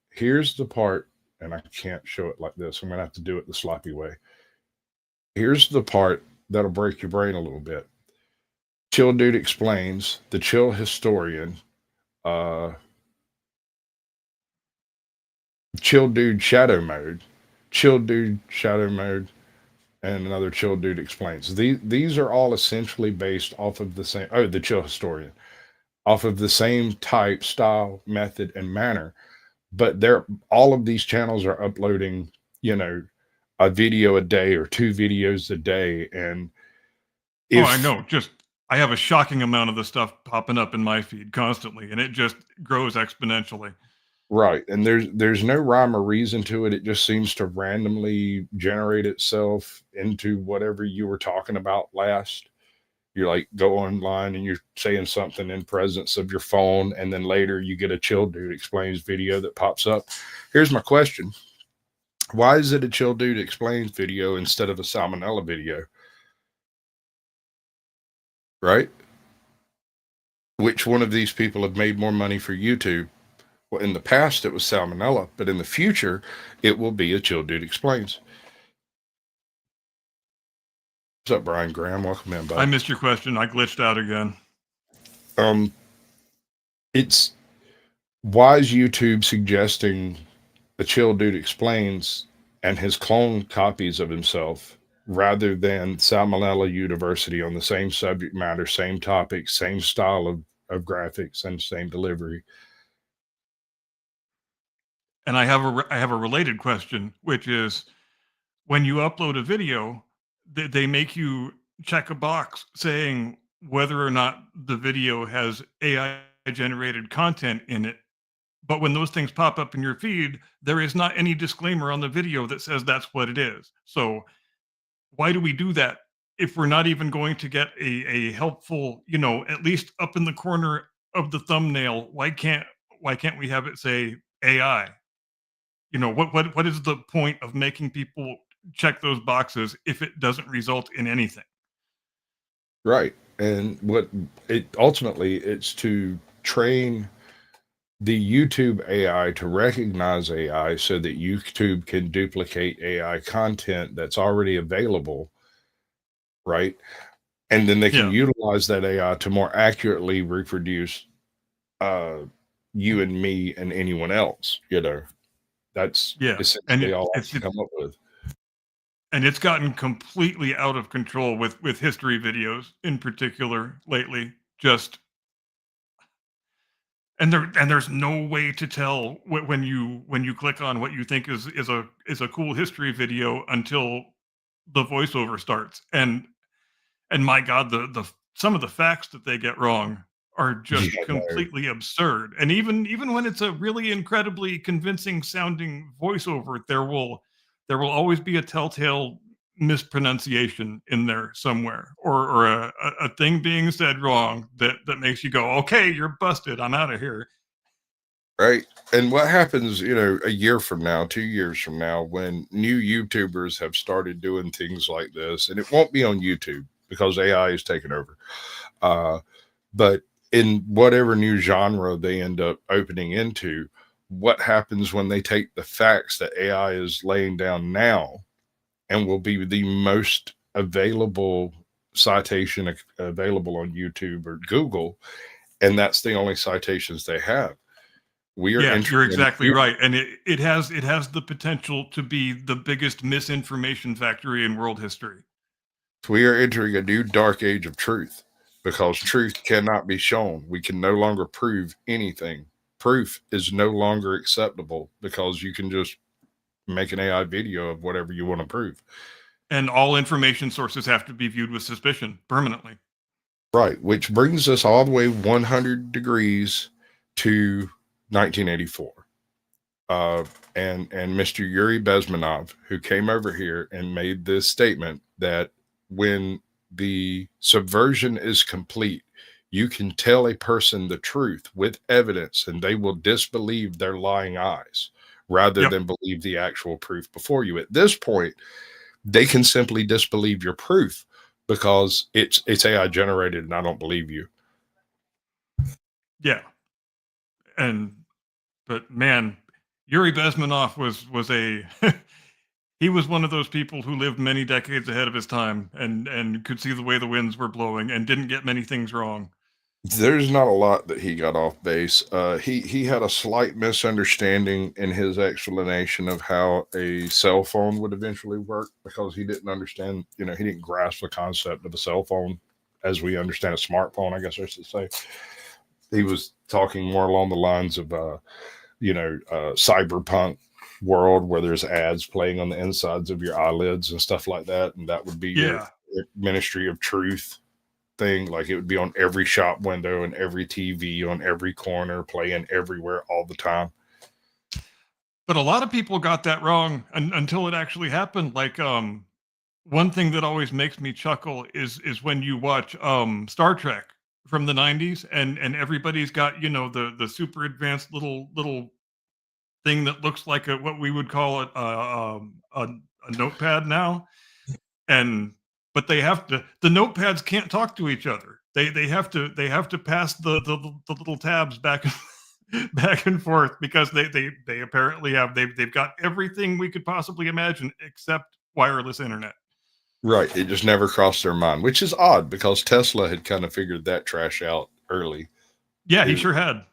Here's the part, and I can't show it like this. I'm going to have to do it the sloppy way. Here's the part that'll break your brain a little bit. Chill Dude Explains, the Chill Historian, Chill Dude Shadow Mode, Chill Dude Shadow Mode, and another Chill Dude Explains. These are all essentially based off of the same, the Chill Historian, off of the same type, style, method, and manner. But they're all of these channels are uploading, a video a day or 2 videos a day. And Oh, I if know. Just I have a shocking amount of the stuff popping up in my feed constantly, and it just grows exponentially. right, and there's no rhyme or reason to it. It just seems to randomly generate itself into whatever you were talking about last. You like go online and you're saying something in presence of your phone, and then later you get a Chill Dude Explains video that pops up. Here's my question. Why is it a Chill Dude Explains video instead of a Salmonella video? Right? Which one of these people have made more money for YouTube? Well, in the past, it was Salmonella, but in the future, it will be a Chill Dude Explains. What's up, Brian Graham? Welcome in, bud. I missed your question. I glitched out again. It's why is YouTube suggesting the Chill Dude Explains and his clone copies of himself rather than Salmonella University on the same subject matter, same topic, same style of graphics, and same delivery? And I have a related question, which is, when you upload a video, they make you check a box saying whether or not the video has AI generated content in it. But when those things pop up in your feed, there is not any disclaimer on the video that says that's what it is. So why do we do that if we're not even going to get a helpful, at least up in the corner of the thumbnail? Why can't we have it say AI? What is the point of making people check those boxes if it doesn't result in anything? Right. And what it ultimately it's to train the YouTube AI to recognize AI so that YouTube can duplicate AI content that's already available, right? And then they can Yeah. utilize that AI to more accurately reproduce you and me and anyone else, That's Yeah. essentially all I can come up with. And it's gotten completely out of control with history videos in particular lately. Just there's no way to tell when you click on what you think is a cool history video until the voiceover starts. And my God, the some of the facts that they get wrong are just Yeah, no. completely absurd. And even when it's a really incredibly convincing sounding voiceover, there will always be a telltale mispronunciation in there somewhere, or a thing being said wrong that makes you go, okay, you're busted, I'm out of here. Right. And what happens, a year from now, 2 years from now, when new YouTubers have started doing things like this, and it won't be on YouTube because AI is taking over. Uh, but in whatever new genre they end up opening into, what happens when they take the facts that AI is laying down now and will be the most available citation available on YouTube or Google, and that's the only citations they have. We are Yeah, you're entering a exactly new right. And it has the potential to be the biggest misinformation factory in world history. we are entering a new dark age of truth because truth cannot be shown. We can no longer prove anything. Proof is no longer acceptable because you can just make an AI video of whatever you want to prove. And all information sources have to be viewed with suspicion permanently. Right, which brings us all the way 100 degrees to 1984. And Mr. Yuri Bezmenov, who came over here and made this statement that when the subversion is complete, you can tell a person the truth with evidence and they will disbelieve their lying eyes rather Yep. than believe the actual proof before you. At this point, they can simply disbelieve your proof because it's AI generated and I don't believe you. Yeah. But man, Yuri Bezmenov was a he was one of those people who lived many decades ahead of his time and could see the way the winds were blowing and didn't get many things wrong. There's not a lot that he got off base. He had a slight misunderstanding in his explanation of how a cell phone would eventually work because he didn't understand, he didn't grasp the concept of a cell phone as we understand a smartphone, I guess I should say. He was talking more along the lines of, cyberpunk world where there's ads playing on the insides of your eyelids and stuff like that. And that would be your Yeah. Ministry of Truth thing. Like it would be on every shop window and every TV on every corner, playing everywhere all the time. But a lot of people got that wrong until it actually happened. Like one thing that always makes me chuckle is when you watch Star Trek from the 90s and everybody's got, the super advanced little thing that looks like what we would call it a notepad now. And but the notepads can't talk to each other. They have to pass the little tabs back back and forth because they apparently they've got everything we could possibly imagine except wireless internet. Right. It just never crossed their mind, which is odd because Tesla had kind of figured that trash out early. Yeah, he He, sure had.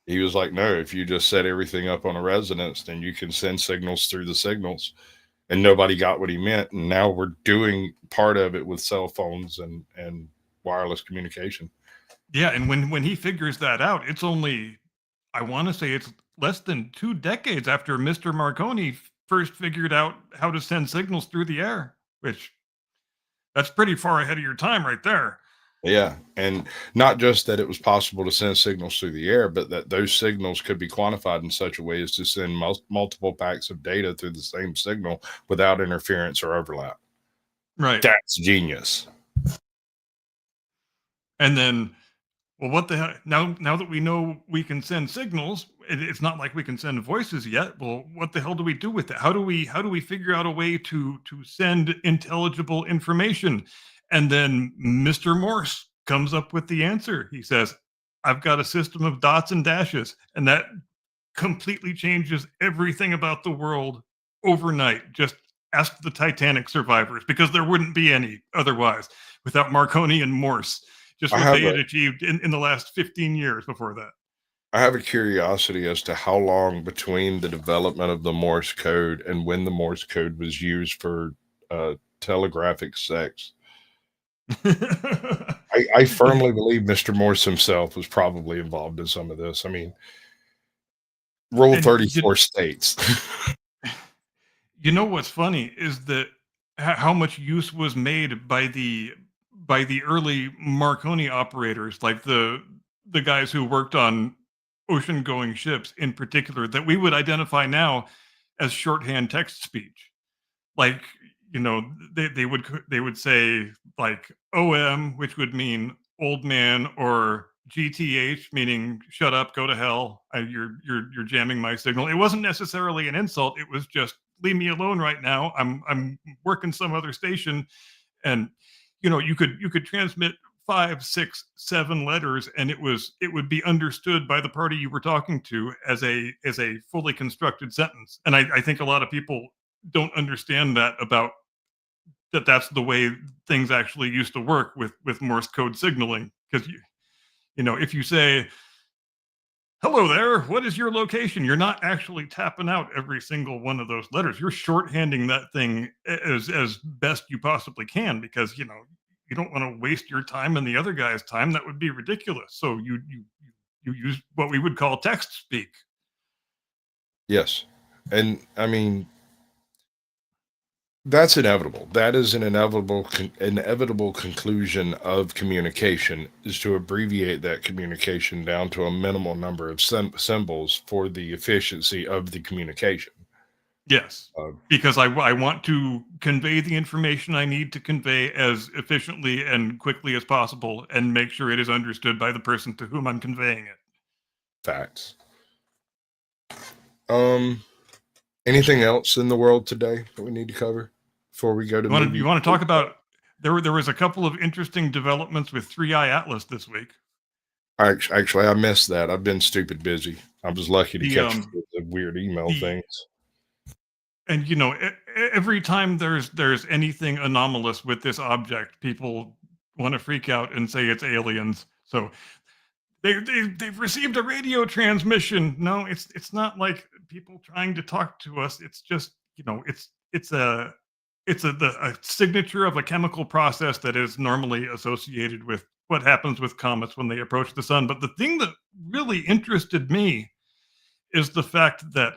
he was like, no, if you just set everything up on a resonance, then you can send signals through the signals. And nobody got what he meant. And now we're doing part of it with cell phones and wireless communication. Yeah, and when he figures that out, it's only, I want to say it's less than 2 decades after Mr. Marconi first figured out how to send signals through the air, which that's pretty far ahead of your time right there. Yeah. And not just that it was possible to send signals through the air, but that those signals could be quantified in such a way as to send multiple packs of data through the same signal without interference or overlap. Right. That's genius. And then, well, what the hell? Now that we know we can send signals, it's not like we can send voices yet. Well, what the hell do we do with it? How do we figure out a way to send intelligible information? And then Mr. Morse comes up with the answer. He says, "I've got a system of dots and dashes," and that completely changes everything about the world overnight. Just ask the Titanic survivors, because there wouldn't be any otherwise without Marconi and Morse. Just I what have they had a achieved in the last 15 years before that. I have a curiosity as to how long between the development of the Morse code and when the Morse code was used for telegraphic sex. I firmly believe Mr. Morse himself was probably involved in some of this. I mean, Rule And 34 states. you know what's funny is that how much use was made by the early Marconi operators, like the guys who worked on ocean-going ships in particular that we would identify now as shorthand text speech. Like, they would say like OM, which would mean old man, or GTH, meaning shut up, go to hell. You're jamming my signal. It wasn't necessarily an insult. It was just leave me alone right now. I'm working some other station, and you could transmit 5, 6, 7 letters, and it would be understood by the party you were talking to as a fully constructed sentence. And I think a lot of people don't understand that's the way things actually used to work with Morse code signaling. Because if you say hello there, what is your location, you're not actually tapping out every single one of those letters. You're shorthanding that thing as best you possibly can, because you don't want to waste your time and the other guy's time. That would be ridiculous. So you use what we would call text speak. Yes. And I mean, that's inevitable. That is an inevitable conclusion of communication, is to abbreviate that communication down to a minimal number of symbols for the efficiency of the communication. Yes, because I want to convey the information I need to convey as efficiently and quickly as possible, and make sure it is understood by the person to whom I'm conveying it. Facts. Anything else in the world today that we need to cover before we go to you want to talk about there was a couple of interesting developments with 3i Atlas this week. Actually, I missed that. I've been stupid busy. I was lucky to catch the weird email things. And every time there's anything anomalous with this object, people want to freak out and say it's aliens. So they've received a radio transmission. No, it's not like people trying to talk to us. It's just it's a signature of a chemical process that is normally associated with what happens with comets when they approach the sun. But the thing that really interested me is the fact that,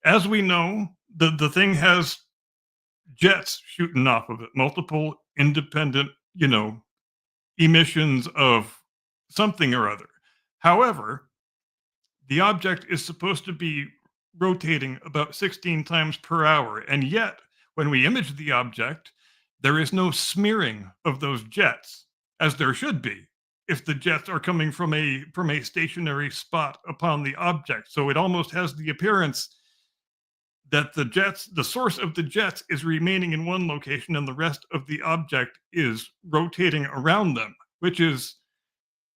as we know, the thing has jets shooting off of it, multiple independent, emissions of something or other. However, the object is supposed to be rotating about 16 times per hour, and yet when we image the object, there is no smearing of those jets, as there should be if the jets are coming from a stationary spot upon the object. So it almost has the appearance that the source of the jets is remaining in one location and the rest of the object is rotating around them, which is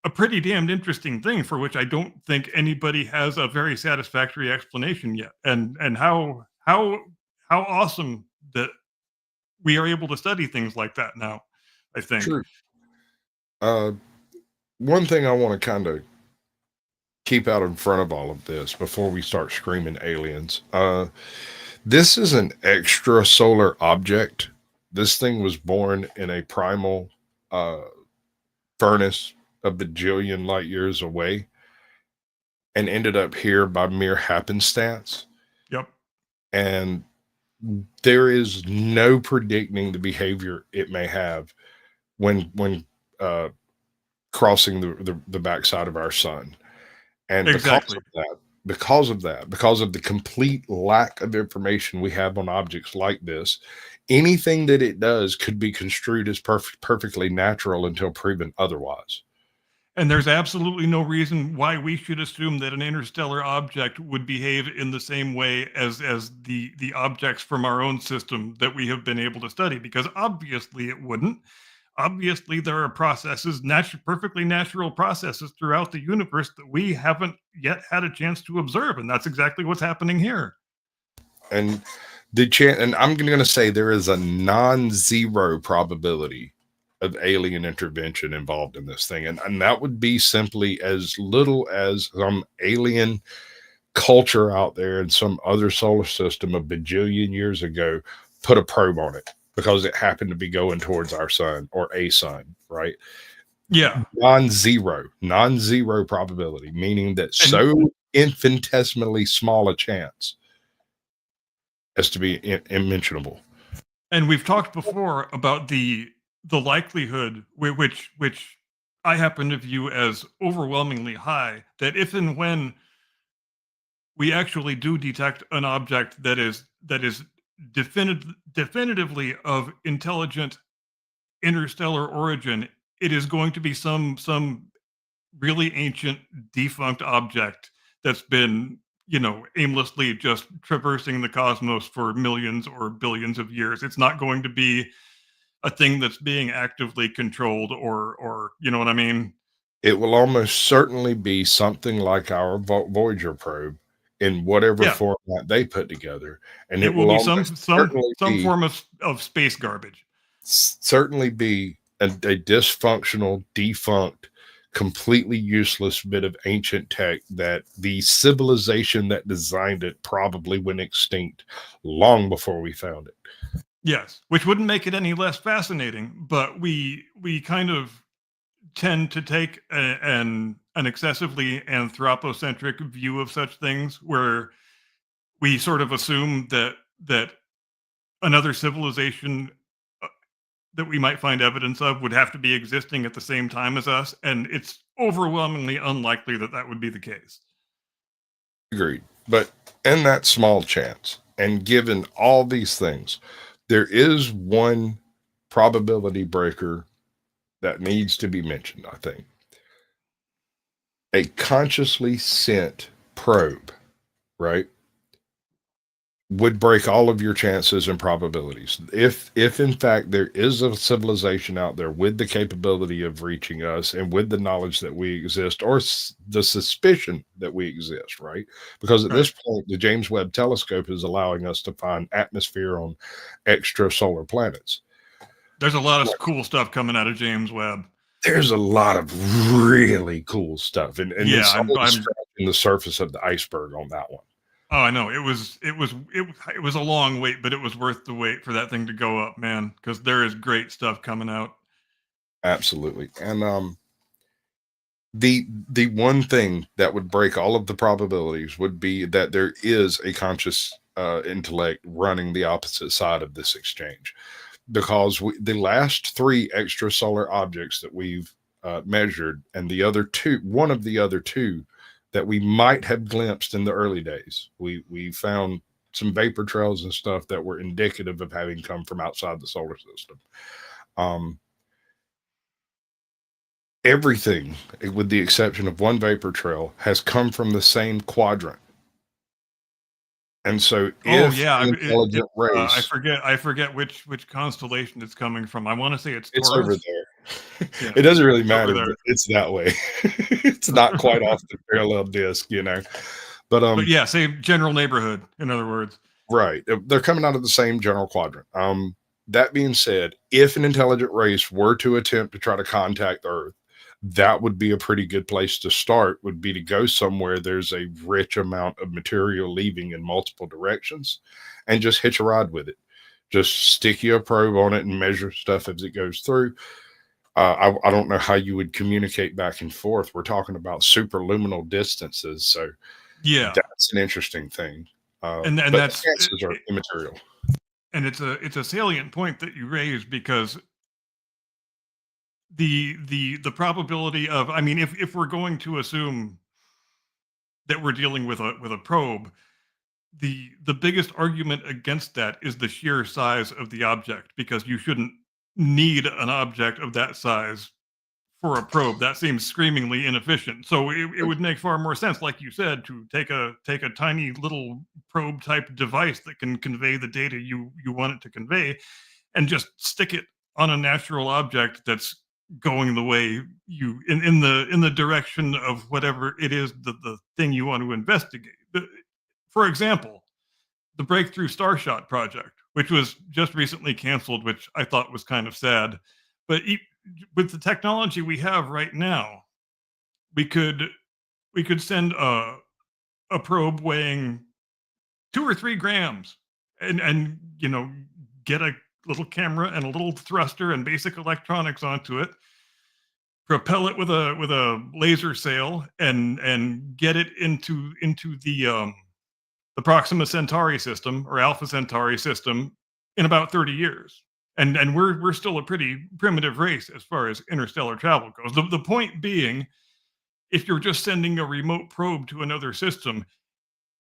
a pretty damned interesting thing, for which I don't think anybody has a very satisfactory explanation yet. And how awesome that we are able to study things like that now, I think. True. One thing I want to kind of keep out in front of all of this before we start screaming aliens. This is an extrasolar object. This thing was born in a primal furnace a bajillion light years away and ended up here by mere happenstance. Yep. And there is no predicting the behavior it may have when crossing the backside of our sun. And exactly. because of the complete lack of information we have on objects like this, anything that it does could be construed as perfectly natural until proven otherwise. And there's absolutely no reason why we should assume that an interstellar object would behave in the same way as the objects from our own system that we have been able to study, because obviously it wouldn't. Obviously, there are processes, perfectly natural processes throughout the universe that we haven't yet had a chance to observe, and that's exactly what's happening here. And and I'm going to say there is a non-zero probability of alien intervention involved in this thing, and that would be simply as little as some alien culture out there in some other solar system a bajillion years ago put a probe on it because it happened to be going towards our sun or a sun, right? Yeah. Non-zero probability, meaning that so infinitesimally small a chance as to be unmentionable. And we've talked before about the likelihood which I happen to view as overwhelmingly high, that if and when we actually do detect an object that is definitively of intelligent interstellar origin, it is going to be some really ancient defunct object that's been, aimlessly just traversing the cosmos for millions or billions of years. It's not going to be a thing that's being actively controlled, or you know what I mean? It will almost certainly be something like our Voyager probe in whatever Yeah, format they put together, and it it will will be some almost some certainly some be form of space garbage. a dysfunctional, defunct, completely useless bit of ancient tech that the civilization that designed it probably went extinct long before we found it. Yes, which wouldn't make it any less fascinating, but we kind of tend to take an excessively anthropocentric view of such things, where we sort of assume that another civilization uh, that we might find evidence of would have to be existing at the same time as us, and it's overwhelmingly unlikely that that would be the case. Agreed. But in that small chance, and given all these things, there is one probability breaker that needs to be mentioned, I think. A consciously sent probe, right, would break all of your chances and probabilities. If in fact there is a civilization out there with the capability of reaching us and with the knowledge that we exist, or the suspicion that we exist, right? Because at Right. this point, the James Webb Telescope is allowing us to find atmosphere on extrasolar planets. There's a lot of cool stuff coming out of James Webb. There's a lot of really cool stuff, and Yeah, it's only I'm scratching the surface of the iceberg on that one. oh, I know. It was a long wait, but it was worth the wait for that thing to go up, man, because there is great stuff coming out. Absolutely. And the one thing that would break all of the probabilities would be that there is a conscious intellect running the opposite side of this exchange, because the last three extrasolar objects that we've measured, and the other two, one of the other two that we might have glimpsed in the early days, we found some vapor trails and stuff that were indicative of having come from outside the solar system. um, Everything, with the exception of one vapor trail, has come from the same quadrant. And so, Oh if yeah, an intelligent I race, forget which constellation it's coming from. I want to say it's it's over Taurus. there. Yeah, It doesn't really it's over matter, there. but it's that way. It's not quite off the parallel disk, you know. But But yeah, same general neighborhood. In other words, right, they're coming out of the same general quadrant. That being said, if an intelligent race were to attempt to try to contact Earth, that would be a pretty good place to start, would be to go somewhere there's a rich amount of material leaving in multiple directions, and just hitch a ride with it. Just stick you a probe on it and measure stuff as it goes through. I don't know how you would communicate back and forth. We're talking about superluminal distances, so yeah, that's an interesting thing. and But the that's chances are immaterial. and it's a salient point that you raise, because the probability of, I mean, if we're going to assume that we're dealing with a probe, the biggest argument against that is the sheer size of the object, because you shouldn't need an object of that size for a probe. That seems screamingly inefficient. So it would make far more sense, like you said, to take a tiny little probe type device that can convey the data you want it to convey, and just stick it on a natural object that's going the way you in the direction of whatever it is, the thing you want to investigate. For example, the Breakthrough Starshot project, which was just recently canceled, which I thought was kind of sad. But with the technology we have right now, we could we could send a probe weighing 2 or 3 grams, and get a little camera and a little thruster and basic electronics onto it, propel it with a laser sail, and get it into the Proxima Centauri system or Alpha Centauri system in about 30 years. and we're still a pretty primitive race as far as interstellar travel goes. The point being, if you're just sending a remote probe to another system,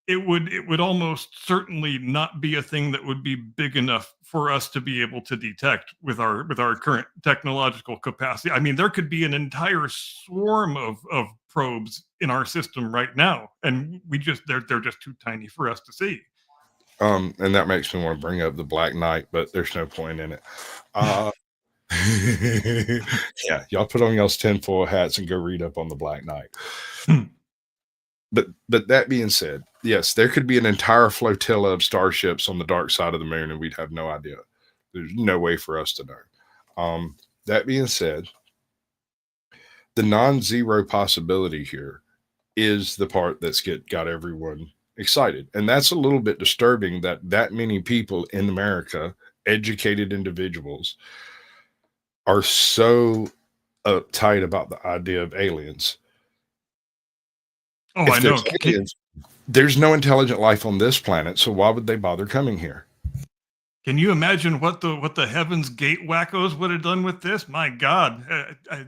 it would almost certainly not be a thing that would be big enough for us to be able to detect with our current technological capacity. I mean, there could be an entire swarm of probes in our system right now, and they're just too tiny for us to see. And that makes me want to bring up the Black Knight, but there's no point in it. Yeah, y'all put on y'all's tinfoil hats and go read up on the Black Knight. But that being said, yes, there could be an entire flotilla of starships on the dark side of the moon, and we'd have no idea. There's no way for us to know. That being said, the non-zero possibility here is the part that's got everyone excited, and that's a little bit disturbing that many people in America, educated individuals, are so uptight about the idea of aliens. Oh, If I know. there's aliens, there's no intelligent life on this planet, so why would they bother coming here? Can you imagine what the Heaven's Gate wackos would have done with this? My God,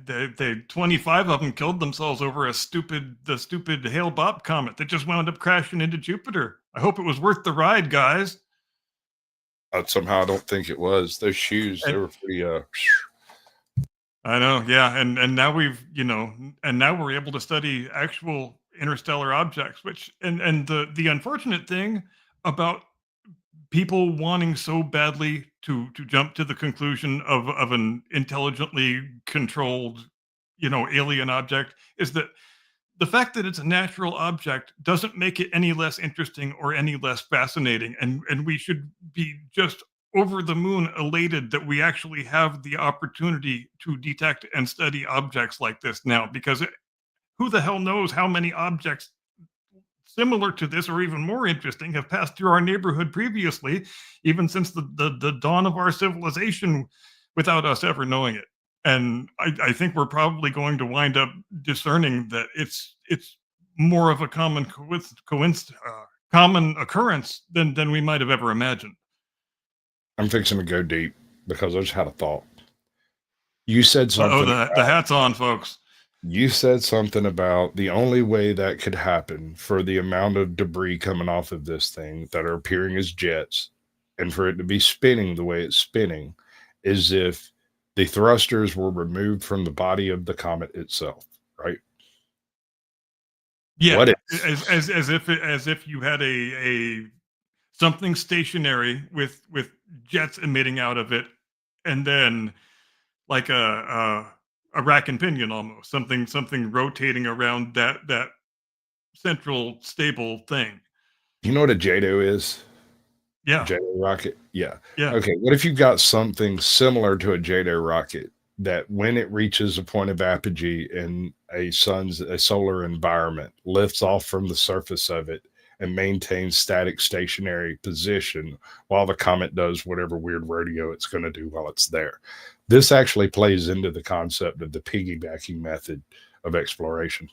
they 25 of them killed themselves over the stupid Hale-Bopp comet that just wound up crashing into Jupiter. I hope it was worth the ride, guys. Somehow I don't think it was. Those shoes, they were pretty. I know, yeah, and now now we're able to study actual interstellar objects, which and the unfortunate thing about people wanting so badly to jump to the conclusion of an intelligently controlled, alien object is that the fact that it's a natural object doesn't make it any less interesting or any less fascinating, and we should be just over the moon elated that we actually have the opportunity to detect and study objects like this now, because who the hell knows how many objects similar to this or even more interesting have passed through our neighborhood previously, even since the dawn of our civilization, without us ever knowing it. And I think we're probably going to wind up discerning that it's more of a common common occurrence than we might have ever imagined. I'm fixing to go deep because I just had a thought. You said something. The hat's on, folks. You said something about the only way that could happen for the amount of debris coming off of this thing that are appearing as jets and for it to be spinning the way it's spinning is if the thrusters were removed from the body of the comet itself, right? Yeah, what as if you had a something stationary with jets emitting out of it, and then like a rack and pinion, almost something rotating around that central stable thing. You know what a JATO is? Yeah. JATO rocket? Yeah. Yeah. Okay, what if you've got something similar to a JATO rocket that when it reaches a point of apogee in a solar environment, lifts off from the surface of it and maintains stationary position while the comet does whatever weird rodeo it's going to do while it's there? This actually plays into the concept of the piggybacking method of exploration.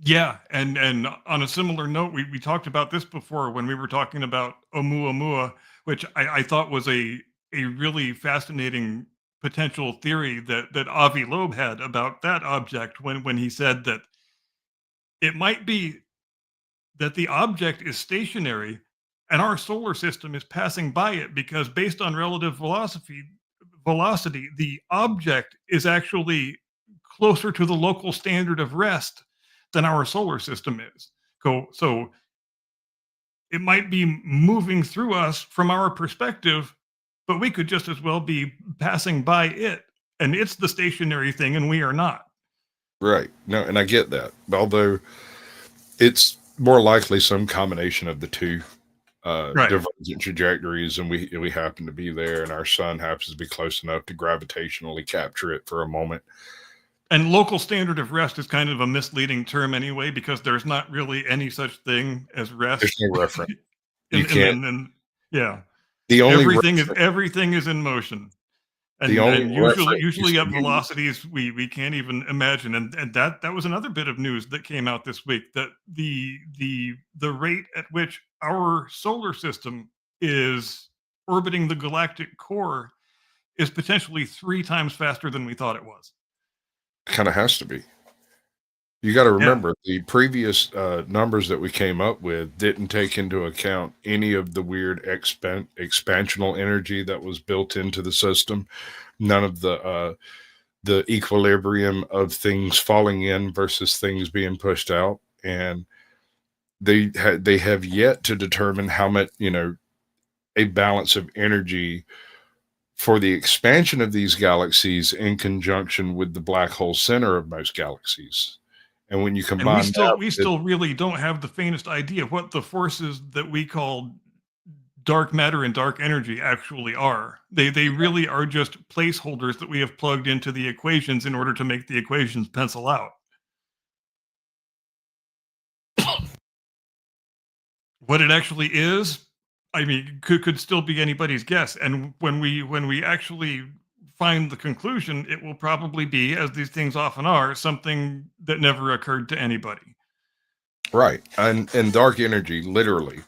Yeah, and on a similar note, we talked about this before when we were talking about Oumuamua, which I thought was a really fascinating potential theory that Avi Loeb had about that object when he said that it might be that the object is stationary and our solar system is passing by it, because based on relative velocity, the object is actually closer to the local standard of rest than our solar system is. So it might be moving through us from our perspective, but we could just as well be passing by it, and it's the stationary thing and we are not. Right. No, and I get that. Although it's more likely some combination of the two Right. divergent trajectories, and we happen to be there, and our sun happens to be close enough to gravitationally capture it for a moment. And local standard of rest is kind of a misleading term anyway, because there's not really any such thing as rest. There's no reference. You can't. can't. Yeah. The only Everything is in motion. And, The only and reference usually you at see- velocities we can't even imagine. And that was another bit of news that came out this week, that the rate at which our solar system is orbiting the galactic core is potentially 3 times faster than we thought it was. Kind of has to be. You got to Yeah. remember the previous numbers that we came up with didn't take into account any of the weird expansional energy that was built into the system. None of the equilibrium of things falling in versus things being pushed out, and they have yet to determine how much, a balance of energy for the expansion of these galaxies in conjunction with the black hole center of most galaxies. And when you And combine that we still really don't have the faintest idea what the forces that we call dark matter and dark energy actually are. They really are just placeholders that we have plugged into the equations in order to make the equations pencil out. What it actually is, I mean, could still be anybody's guess. And when we actually find the conclusion, it will probably be, as these things often are, something that never occurred to anybody. right, and dark energy literally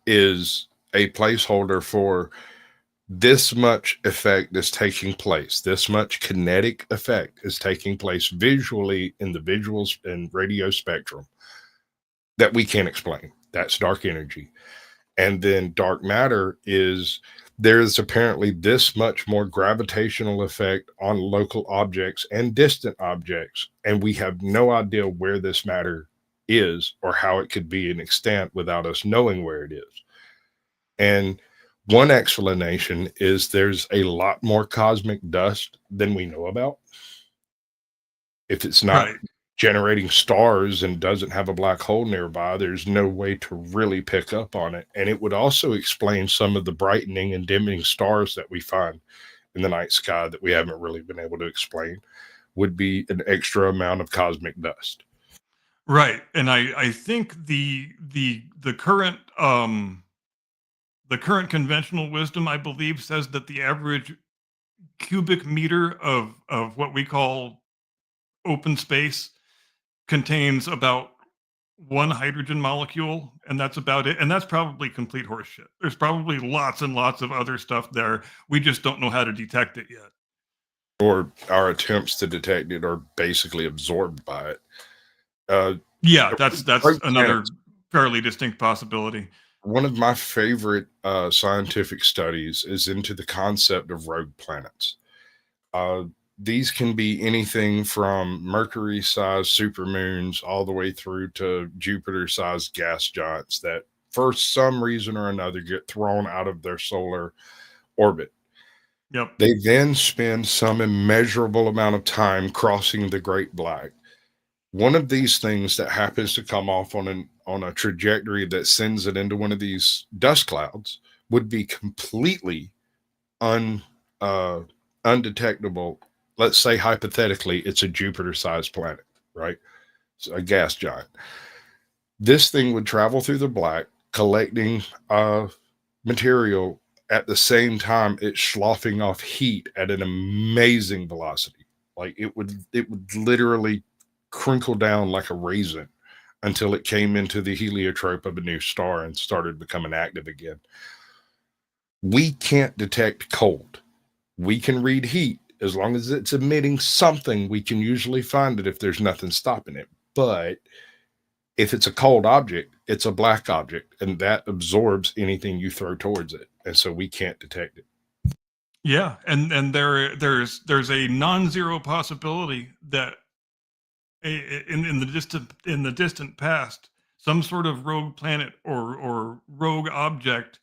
is a placeholder for this much effect is taking place. This much kinetic effect is taking place visually in the visuals and radio spectrum that we can't explain. That's dark energy. And then dark matter is there is apparently this much more gravitational effect on local objects and distant objects. And we have no idea where this matter is or how it could be an extent without us knowing where it is. And one explanation is there's a lot more cosmic dust than we know about. If it's not Right. generating stars and doesn't have a black hole nearby, there's no way to really pick up on it. And it would also explain some of the brightening and dimming stars that we find in the night sky that we haven't really been able to explain, would be an extra amount of cosmic dust. Right. And I think the current the current conventional wisdom, I believe, says that the average cubic meter of what we call open space contains about one hydrogen molecule, and that's about it. And that's probably complete horseshit. There's probably lots and lots of other stuff there. We just don't know how to detect it yet. Or our attempts to detect it are basically absorbed by it. Yeah, that's Rogue another planets. fairly distinct possibility. One of my favorite scientific studies is into the concept of rogue planets. These can be anything from Mercury-sized supermoons all the way through to Jupiter-sized gas giants that, for some reason or another, get thrown out of their solar orbit. Yep. They then spend some immeasurable amount of time crossing the Great Black. One of these things that happens to come off on a trajectory that sends it into one of these dust clouds would be completely undetectable. Let's say hypothetically it's a Jupiter-sized planet, right? It's a gas giant. This thing would travel through the black, collecting material at the same time it's sloughing off heat at an amazing velocity. Like it would literally crinkle down like a raisin until it came into the heliotrope of a new star and started becoming active again. We can't detect cold. We can read heat. As long as it's emitting something, we can usually find it if there's nothing stopping it. But if it's a cold object, it's a black object, and that absorbs anything you throw towards it. And so we can't detect it. Yeah, and there's a non-zero possibility that in the distant past, some sort of rogue planet or rogue object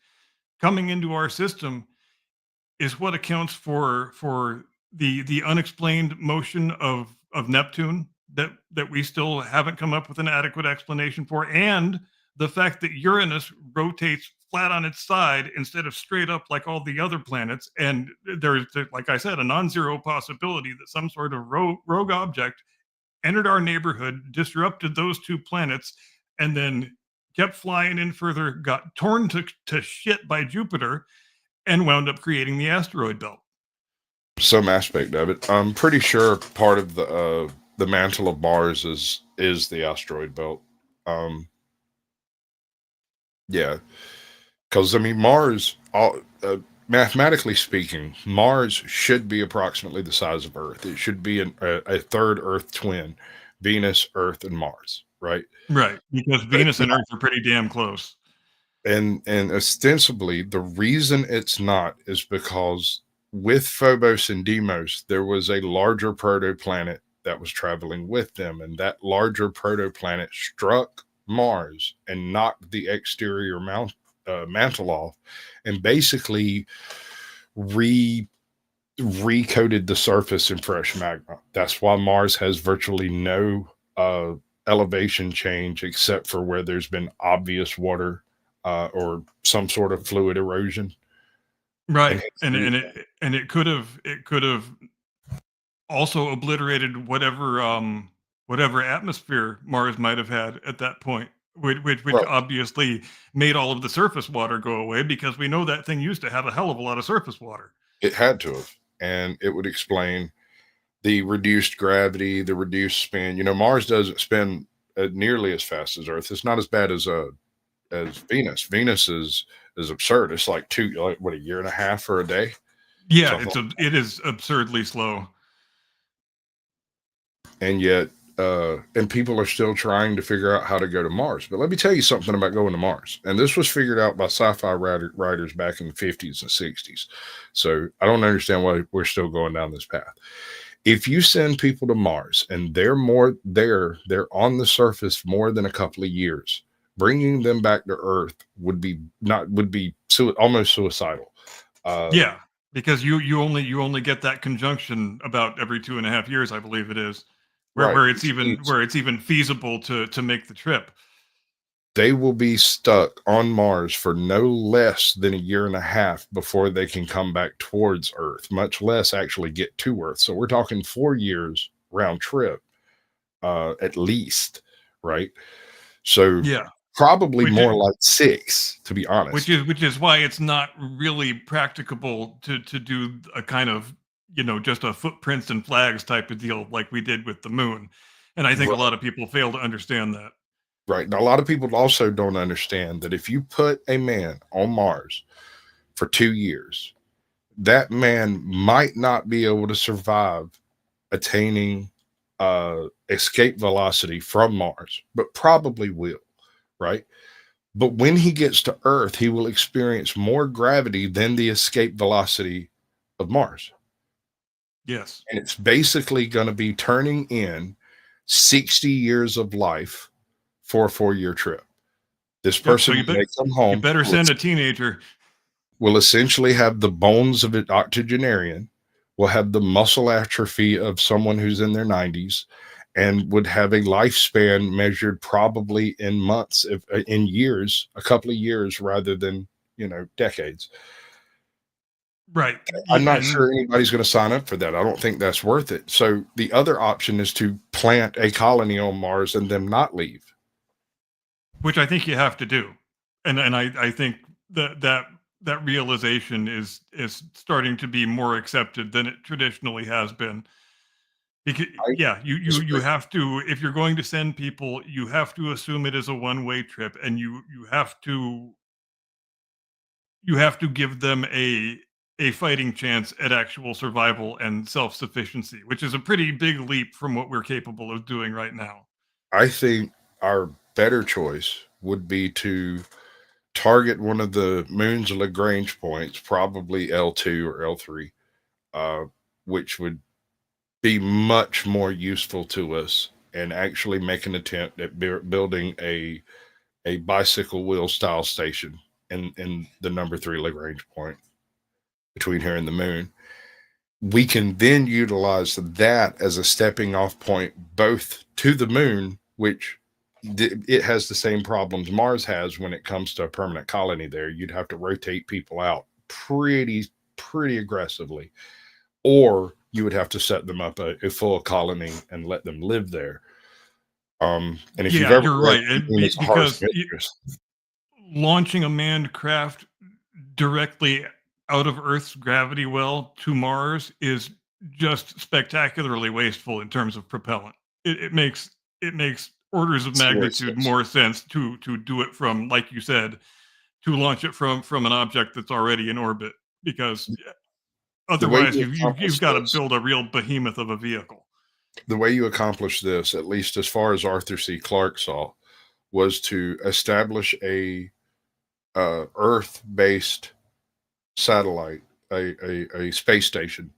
coming into our system is what accounts for the unexplained motion of Neptune that we still haven't come up with an adequate explanation for, and the fact that Uranus rotates flat on its side instead of straight up like all the other planets. And there's, like I said, a non-zero possibility that some sort of rogue object entered our neighborhood, disrupted those two planets, and then kept flying in further, got torn to shit by Jupiter, and wound up creating the asteroid belt. Some aspect of it. I'm pretty sure part of the mantle of Mars is the asteroid belt. Yeah, because I mean Mars mathematically speaking, Mars should be approximately the size of Earth. It should be a third Earth twin, Venus, Earth, and Mars, right? Right, because But it's Venus and not. Earth are pretty damn close. And ostensibly, the reason it's not is because with Phobos and Deimos, there was a larger protoplanet that was traveling with them, and that larger protoplanet struck Mars and knocked the exterior mantle off, and basically re recoated the surface in fresh magma. That's why Mars has virtually no elevation change except for where there's been obvious water or some sort of fluid erosion. And Right, hence and it could have also obliterated whatever atmosphere Mars might have had at that point, which right, obviously made all of the surface water go away because we know that thing used to have a hell of a lot of surface water. it had to have. And it would explain the reduced gravity, the reduced spin. Mars doesn't spin nearly as fast as Earth. It's not as bad as Venus. Venus is absurd. It's like like what, a year and a half or a day, Yeah, something. it is absurdly slow. And yet and people are still trying to figure out how to go to Mars. But let me tell you something about going to Mars. And this was figured out by sci-fi writers back in the 50s and 60s. So I don't understand why we're still going down this path. If you send people to Mars and they're on the surface more than a couple of years, bringing them back to Earth would be almost suicidal. uh, Yeah, because you only get that conjunction about every 2.5 years, I believe it is, where right, where it's which even means where it's even feasible to make the trip. they will be stuck on Mars for no less than a year and a half before they can come back towards Earth, much less actually get to Earth. So we're talking 4 years round trip, at least, right? So Yeah, probably which more like six, to be Which honest. is which is why it's not really practicable to do a kind of, just a footprints and flags type of deal like we did with the moon. And I think a Right. lot of people fail to understand that. Right. Now, a lot of people also don't understand that if you put a man on Mars for 2 years, that man might not be able to survive attaining escape velocity from Mars, but probably will, right? But when he gets to Earth, he will experience more gravity than the escape velocity of Mars. Yes. And it's basically going to be turning in 60 years of life for a 4 year trip. This Yep. So person, when they come you home, better send a teenager. will essentially have the bones of an octogenarian, will have the muscle atrophy of someone who's in their 90s, and would have a lifespan measured probably in months, if in years, a couple of years rather than decades. Right. I'm not And sure anybody's going to sign up for that. I don't think that's worth it. So the other option is to plant a colony on Mars and then not leave. which I think you have to do. And I think that realization is starting to be more accepted than it traditionally has been. Because I yeah, you disagree. have to, if you're going to send people, you have to assume it is a one-way trip, and you have to give them a fighting chance at actual survival and self-sufficiency, which is a pretty big leap from what we're capable of doing right now. I think our better choice would be to target one of the moon's Lagrange points, probably L2 or L3, uh, which would be much more useful to us, and actually make an attempt at building a bicycle wheel style station in the number three Lagrange point between here and the moon. We can then utilize that as a stepping off point both to the moon, which it has the same problems Mars has when it comes to a permanent colony there. You'd have to rotate people out pretty aggressively, or you would have to set them up a full colony and let them live there. And if you've Yeah, ever you're read right, and Venus Harsh because Mistress, launching a manned craft directly out of Earth's gravity well to Mars is just spectacularly wasteful in terms of propellant. It makes orders of magnitude seriousness. more sense to do it from, like you said, to launch it from an object that's already in orbit. because The way otherwise you you've accomplish got to this, build a real behemoth of a vehicle. the way you accomplish this, at least as far as Arthur C. Clarke saw, was to establish a Earth-based satellite, a space station,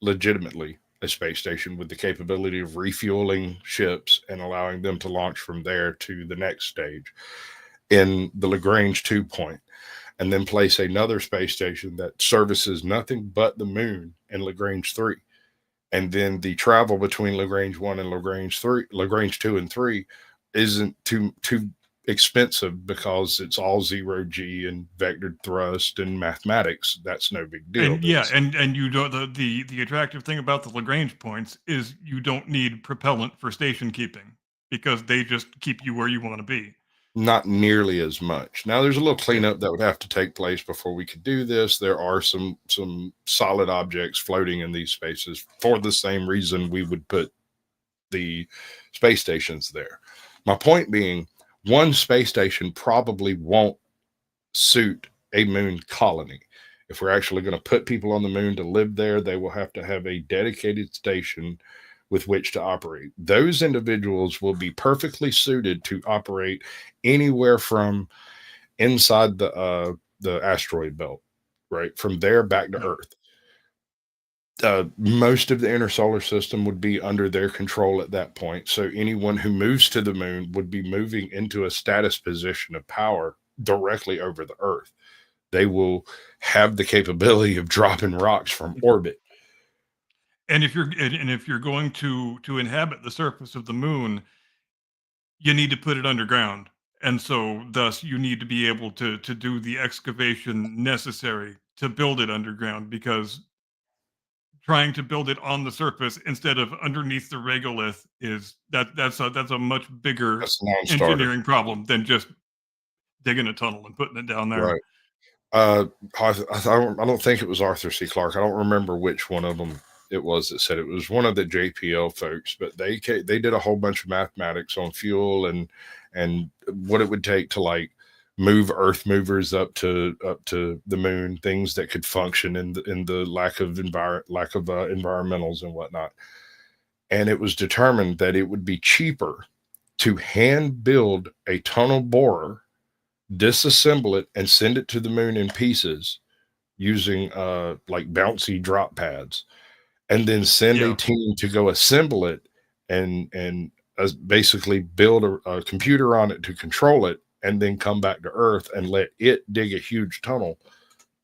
legitimately a space station with the capability of refueling ships and allowing them to launch from there to the next stage in the Lagrange 2 point, and then place another space station that services nothing but the moon in Lagrange 3. And then the travel between Lagrange 1 and Lagrange 2 and 3 isn't too expensive because it's all zero G and vectored thrust and mathematics. That's no big deal. And and you don't the attractive thing about the Lagrange points is you don't need propellant for station keeping because they just keep you where you want to be. Not nearly as much. Now there's a little cleanup that would have to take place before we could do this. There are some solid objects floating in these spaces for the same reason we would put the space stations there. My point being, one space station probably won't suit a moon colony. If we're actually going to put people on the moon to live there, they will have to have a dedicated station with which to operate. Those individuals will be perfectly suited to operate anywhere from inside the asteroid belt, right? From there back to Earth. Most of the inner solar system would be under their control at that point. So anyone who moves to the moon would be moving into a status position of power directly over the Earth. They will have the capability of dropping rocks from orbit. And if you're going to inhabit the surface of the moon, you need to put it underground. And so thus you need to be able to do the excavation necessary to build it underground, because trying to build it on the surface instead of underneath the regolith that's a much bigger That's a non-starter. engineering problem than just digging a tunnel and putting it down there. Right. I don't think it was Arthur C. Clarke. I don't remember which one of them it was that said it. It was one of the JPL folks, but they did a whole bunch of mathematics on fuel and what it would take to like move Earth movers up to the moon, things that could function in the lack of environmentals and whatnot. And it was determined that it would be cheaper to hand build a tunnel borer, disassemble it, and send it to the moon in pieces using like bouncy drop pads, and then send a team to go assemble it and basically build a computer on it to control it, and then come back to Earth and let it dig a huge tunnel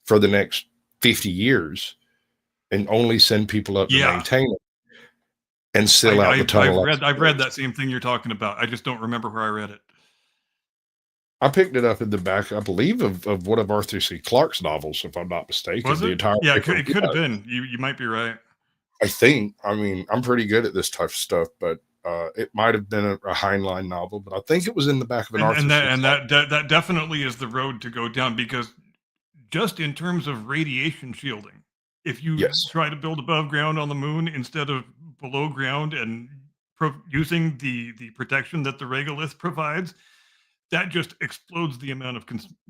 for the next 50 years and only send people up to maintain it and seal out the tunnel. I've read that same thing you're talking about. I just don't remember where I read it. I picked it up in the back, I believe, of one of Arthur C. Clarke's novels, if I'm not mistaken. Was it? Yeah, it could have been. You might be right. I think. I mean, I'm pretty good at this type of stuff, but it might have been a Heinlein novel, but I think it was in the back of an Arthur C. Clarke. And that definitely is the road to go down, because just in terms of radiation shielding, if you try to build above ground on the moon instead of below ground and using the protection that the regolith provides, that just explodes the amount of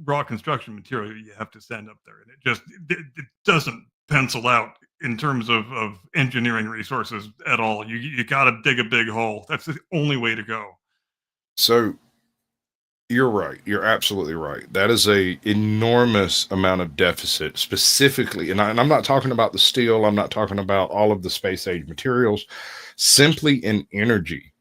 raw construction material you have to send up there. And it doesn't pencil out in terms of engineering resources at all. You got to dig a big hole. That's the only way to go. So you're right. You're absolutely right. That is a enormous amount of deficit specifically. And I'm not talking about the steel. I'm not talking about all of the space age materials, simply in energy.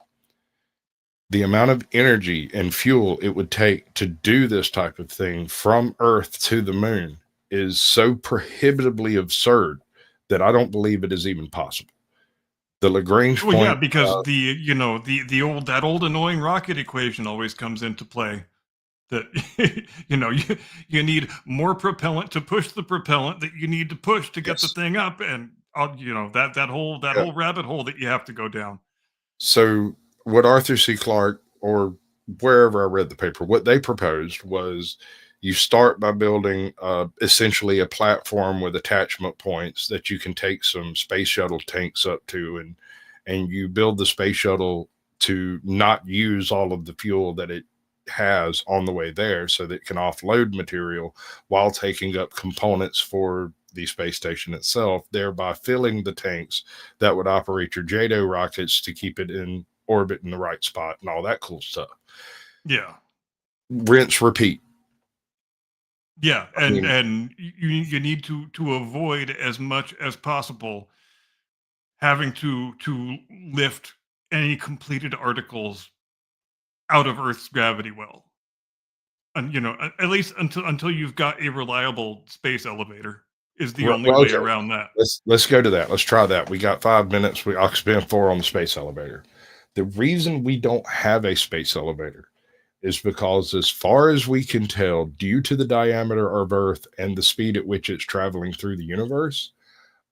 The amount of energy and fuel it would take to do this type of thing from Earth to the moon is so prohibitively absurd that I don't believe it is even possible. The Lagrange point. Well, yeah, because that old annoying rocket equation always comes into play. That you need more propellant to push the propellant that you need to push to get the thing up, and that whole rabbit hole that you have to go down. So what Arthur C. Clarke, or wherever I read the paper, what they proposed was you start by building essentially a platform with attachment points that you can take some space shuttle tanks up to, and you build the space shuttle to not use all of the fuel that it has on the way there, so that it can offload material while taking up components for the space station itself, thereby filling the tanks that would operate your JATO rockets to keep it in orbit in the right spot and all that cool stuff. Yeah. Rinse, repeat. Yeah, I mean, and you need to avoid as much as possible having to lift any completed articles out of Earth's gravity well. And at least until you've got a reliable space elevator is the only way okay, around that. let's go to that. Let's try that. We got 5 minutes. I'll spend 4 on the space elevator. The reason we don't have a space elevator is because, as far as we can tell, due to the diameter of Earth and the speed at which it's traveling through the universe,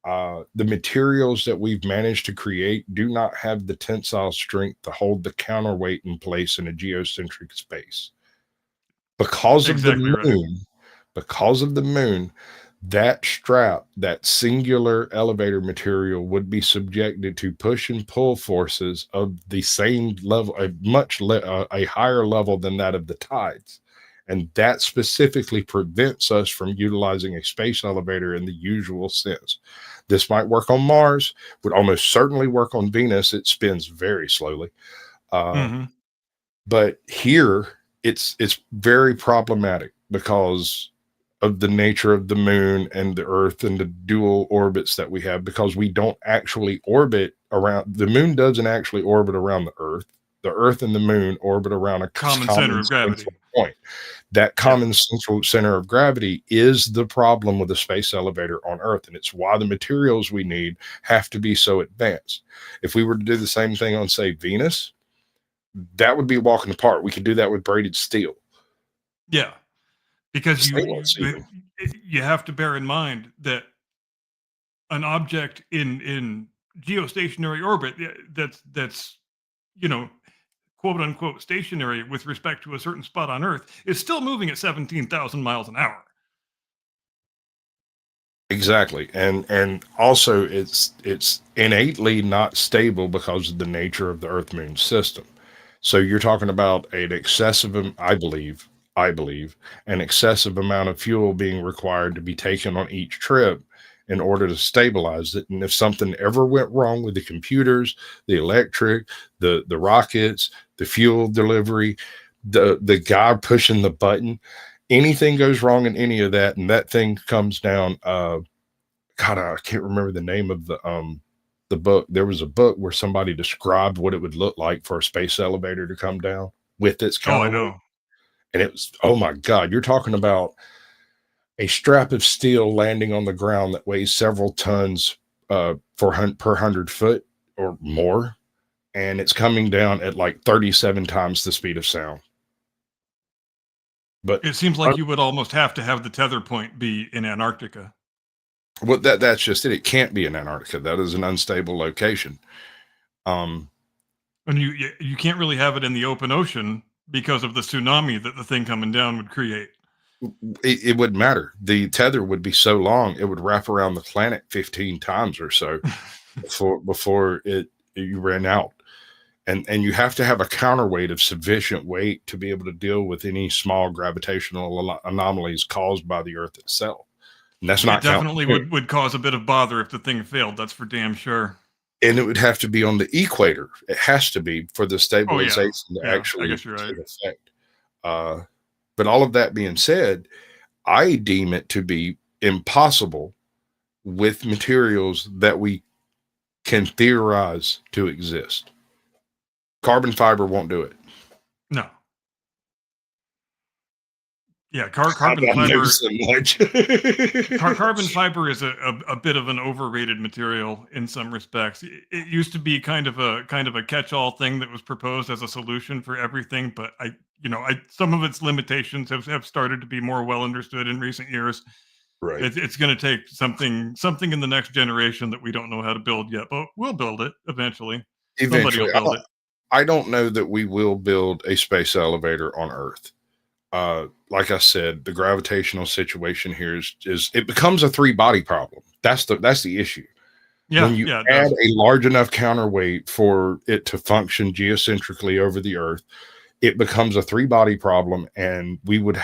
the materials that we've managed to create do not have the tensile strength to hold the counterweight in place in a geocentric space. Because of the Exactly right. moon, because of the moon, that strap, that singular elevator material would be subjected to push and pull forces of the same level, a higher level than that of the tides. And that specifically prevents us from utilizing a space elevator in the usual sense. This might work on Mars, would almost certainly work on Venus. It spins very slowly. But here it's very problematic because of the nature of the moon and the Earth and the dual orbits that we have, because we don't actually orbit around the moon. Doesn't actually orbit around the Earth. The Earth and the moon orbit around a common center of gravity point. That common central center of gravity is the problem with the space elevator on Earth, and it's why the materials we need have to be so advanced. If we were to do the same thing on, say, Venus, that would be a walk in the park. We could do that with braided steel. Yeah, because you have to bear in mind that an object in geostationary orbit that's quote unquote stationary with respect to a certain spot on Earth is still moving at 17,000 miles an hour. Exactly. And also it's innately not stable because of the nature of the Earth Moon system. So you're talking about an excessive, I believe, an excessive amount of fuel being required to be taken on each trip in order to stabilize it. And if something ever went wrong with the computers, the electric, the rockets, the fuel delivery, the guy pushing the button, anything goes wrong in any of that, and that thing comes down. God, I can't remember the name of the book. There was a book where somebody described what it would look like for a space elevator to come down with its counterweight. Oh, I know. And it was, oh my God, you're talking about a strap of steel landing on the ground that weighs several tons per 100 foot or more. And it's coming down at like 37 times the speed of sound. But it seems like you would almost have to have the tether point be in Antarctica. Well, that's just it. It can't be in Antarctica. That is an unstable location. And you can't really have it in the open ocean because of the tsunami that the thing coming down would create. It wouldn't matter. The tether would be so long, it would wrap around the planet 15 times or so before you ran out. And you have to have a counterweight of sufficient weight to be able to deal with any small gravitational anomalies caused by the Earth itself. And that's not it definitely would cause a bit of bother if the thing failed. That's for damn sure. And it would have to be on the equator. It has to be for the stabilization to actually I guess you're right. take effect. But all of that being said, I deem it to be impossible with materials that we can theorize to exist. Carbon fiber won't do it. No. Yeah, carbon fiber. So much. Carbon fiber is a bit of an overrated material in some respects. It used to be kind of a catch-all thing that was proposed as a solution for everything, but some of its limitations have started to be more well understood in recent years. Right. It's going to take something in the next generation that we don't know how to build yet, but we'll build it eventually. Somebody will build it. I don't know that we will build a space elevator on Earth. Like I said, the gravitational situation here is it becomes a 3-body problem. That's the issue. Yeah, when you add a large enough counterweight for it to function geocentrically over the Earth, it becomes a three-body problem, and we would,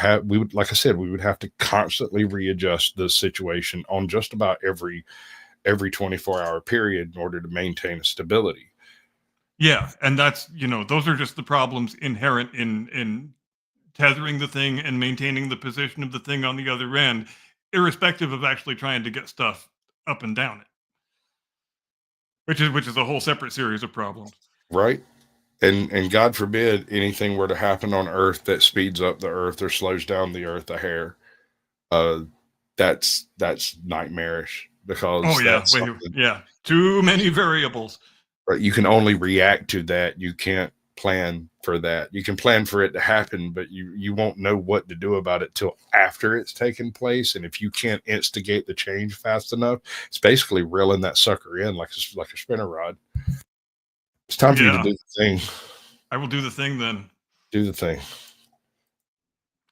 like I said, we would have to constantly readjust the situation on just about every 24-hour period in order to maintain a stability. Yeah, and that's, those are just the problems inherent in tethering the thing and maintaining the position of the thing on the other end, irrespective of actually trying to get stuff up and down it, which is a whole separate series of problems. Right. And God forbid anything were to happen on Earth that speeds up the Earth or slows down the Earth a hair. That's nightmarish, because Oh yeah, that's something, yeah, too many variables. right? You can only react to that. You can't plan for that. You can plan for it to happen, but you won't know what to do about it till after it's taken place. And if you can't instigate the change fast enough, it's basically reeling that sucker in like a spinner rod. It's time for you to do the thing. I will do the thing then. Do the thing.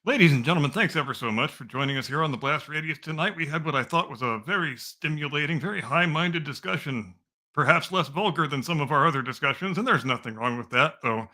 Ladies and gentlemen, thanks ever so much for joining us here on the Blast Radius tonight. We had what I thought was a very stimulating, very high-minded discussion, perhaps less vulgar than some of our other discussions, and there's nothing wrong with that, though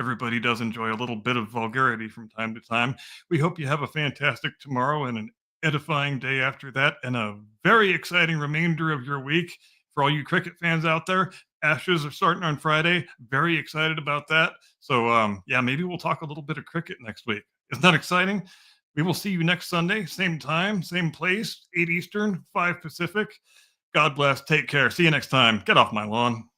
everybody does enjoy a little bit of vulgarity from time to time. We hope you have a fantastic tomorrow and an edifying day after that, and a very exciting remainder of your week. For all you cricket fans out there, Ashes are starting on Friday. Very excited about that. So, yeah, maybe we'll talk a little bit of cricket next week. Isn't that exciting? We will see you next Sunday, same time, same place, 8 Eastern, 5 Pacific. God bless. Take care. See you next time. Get off my lawn.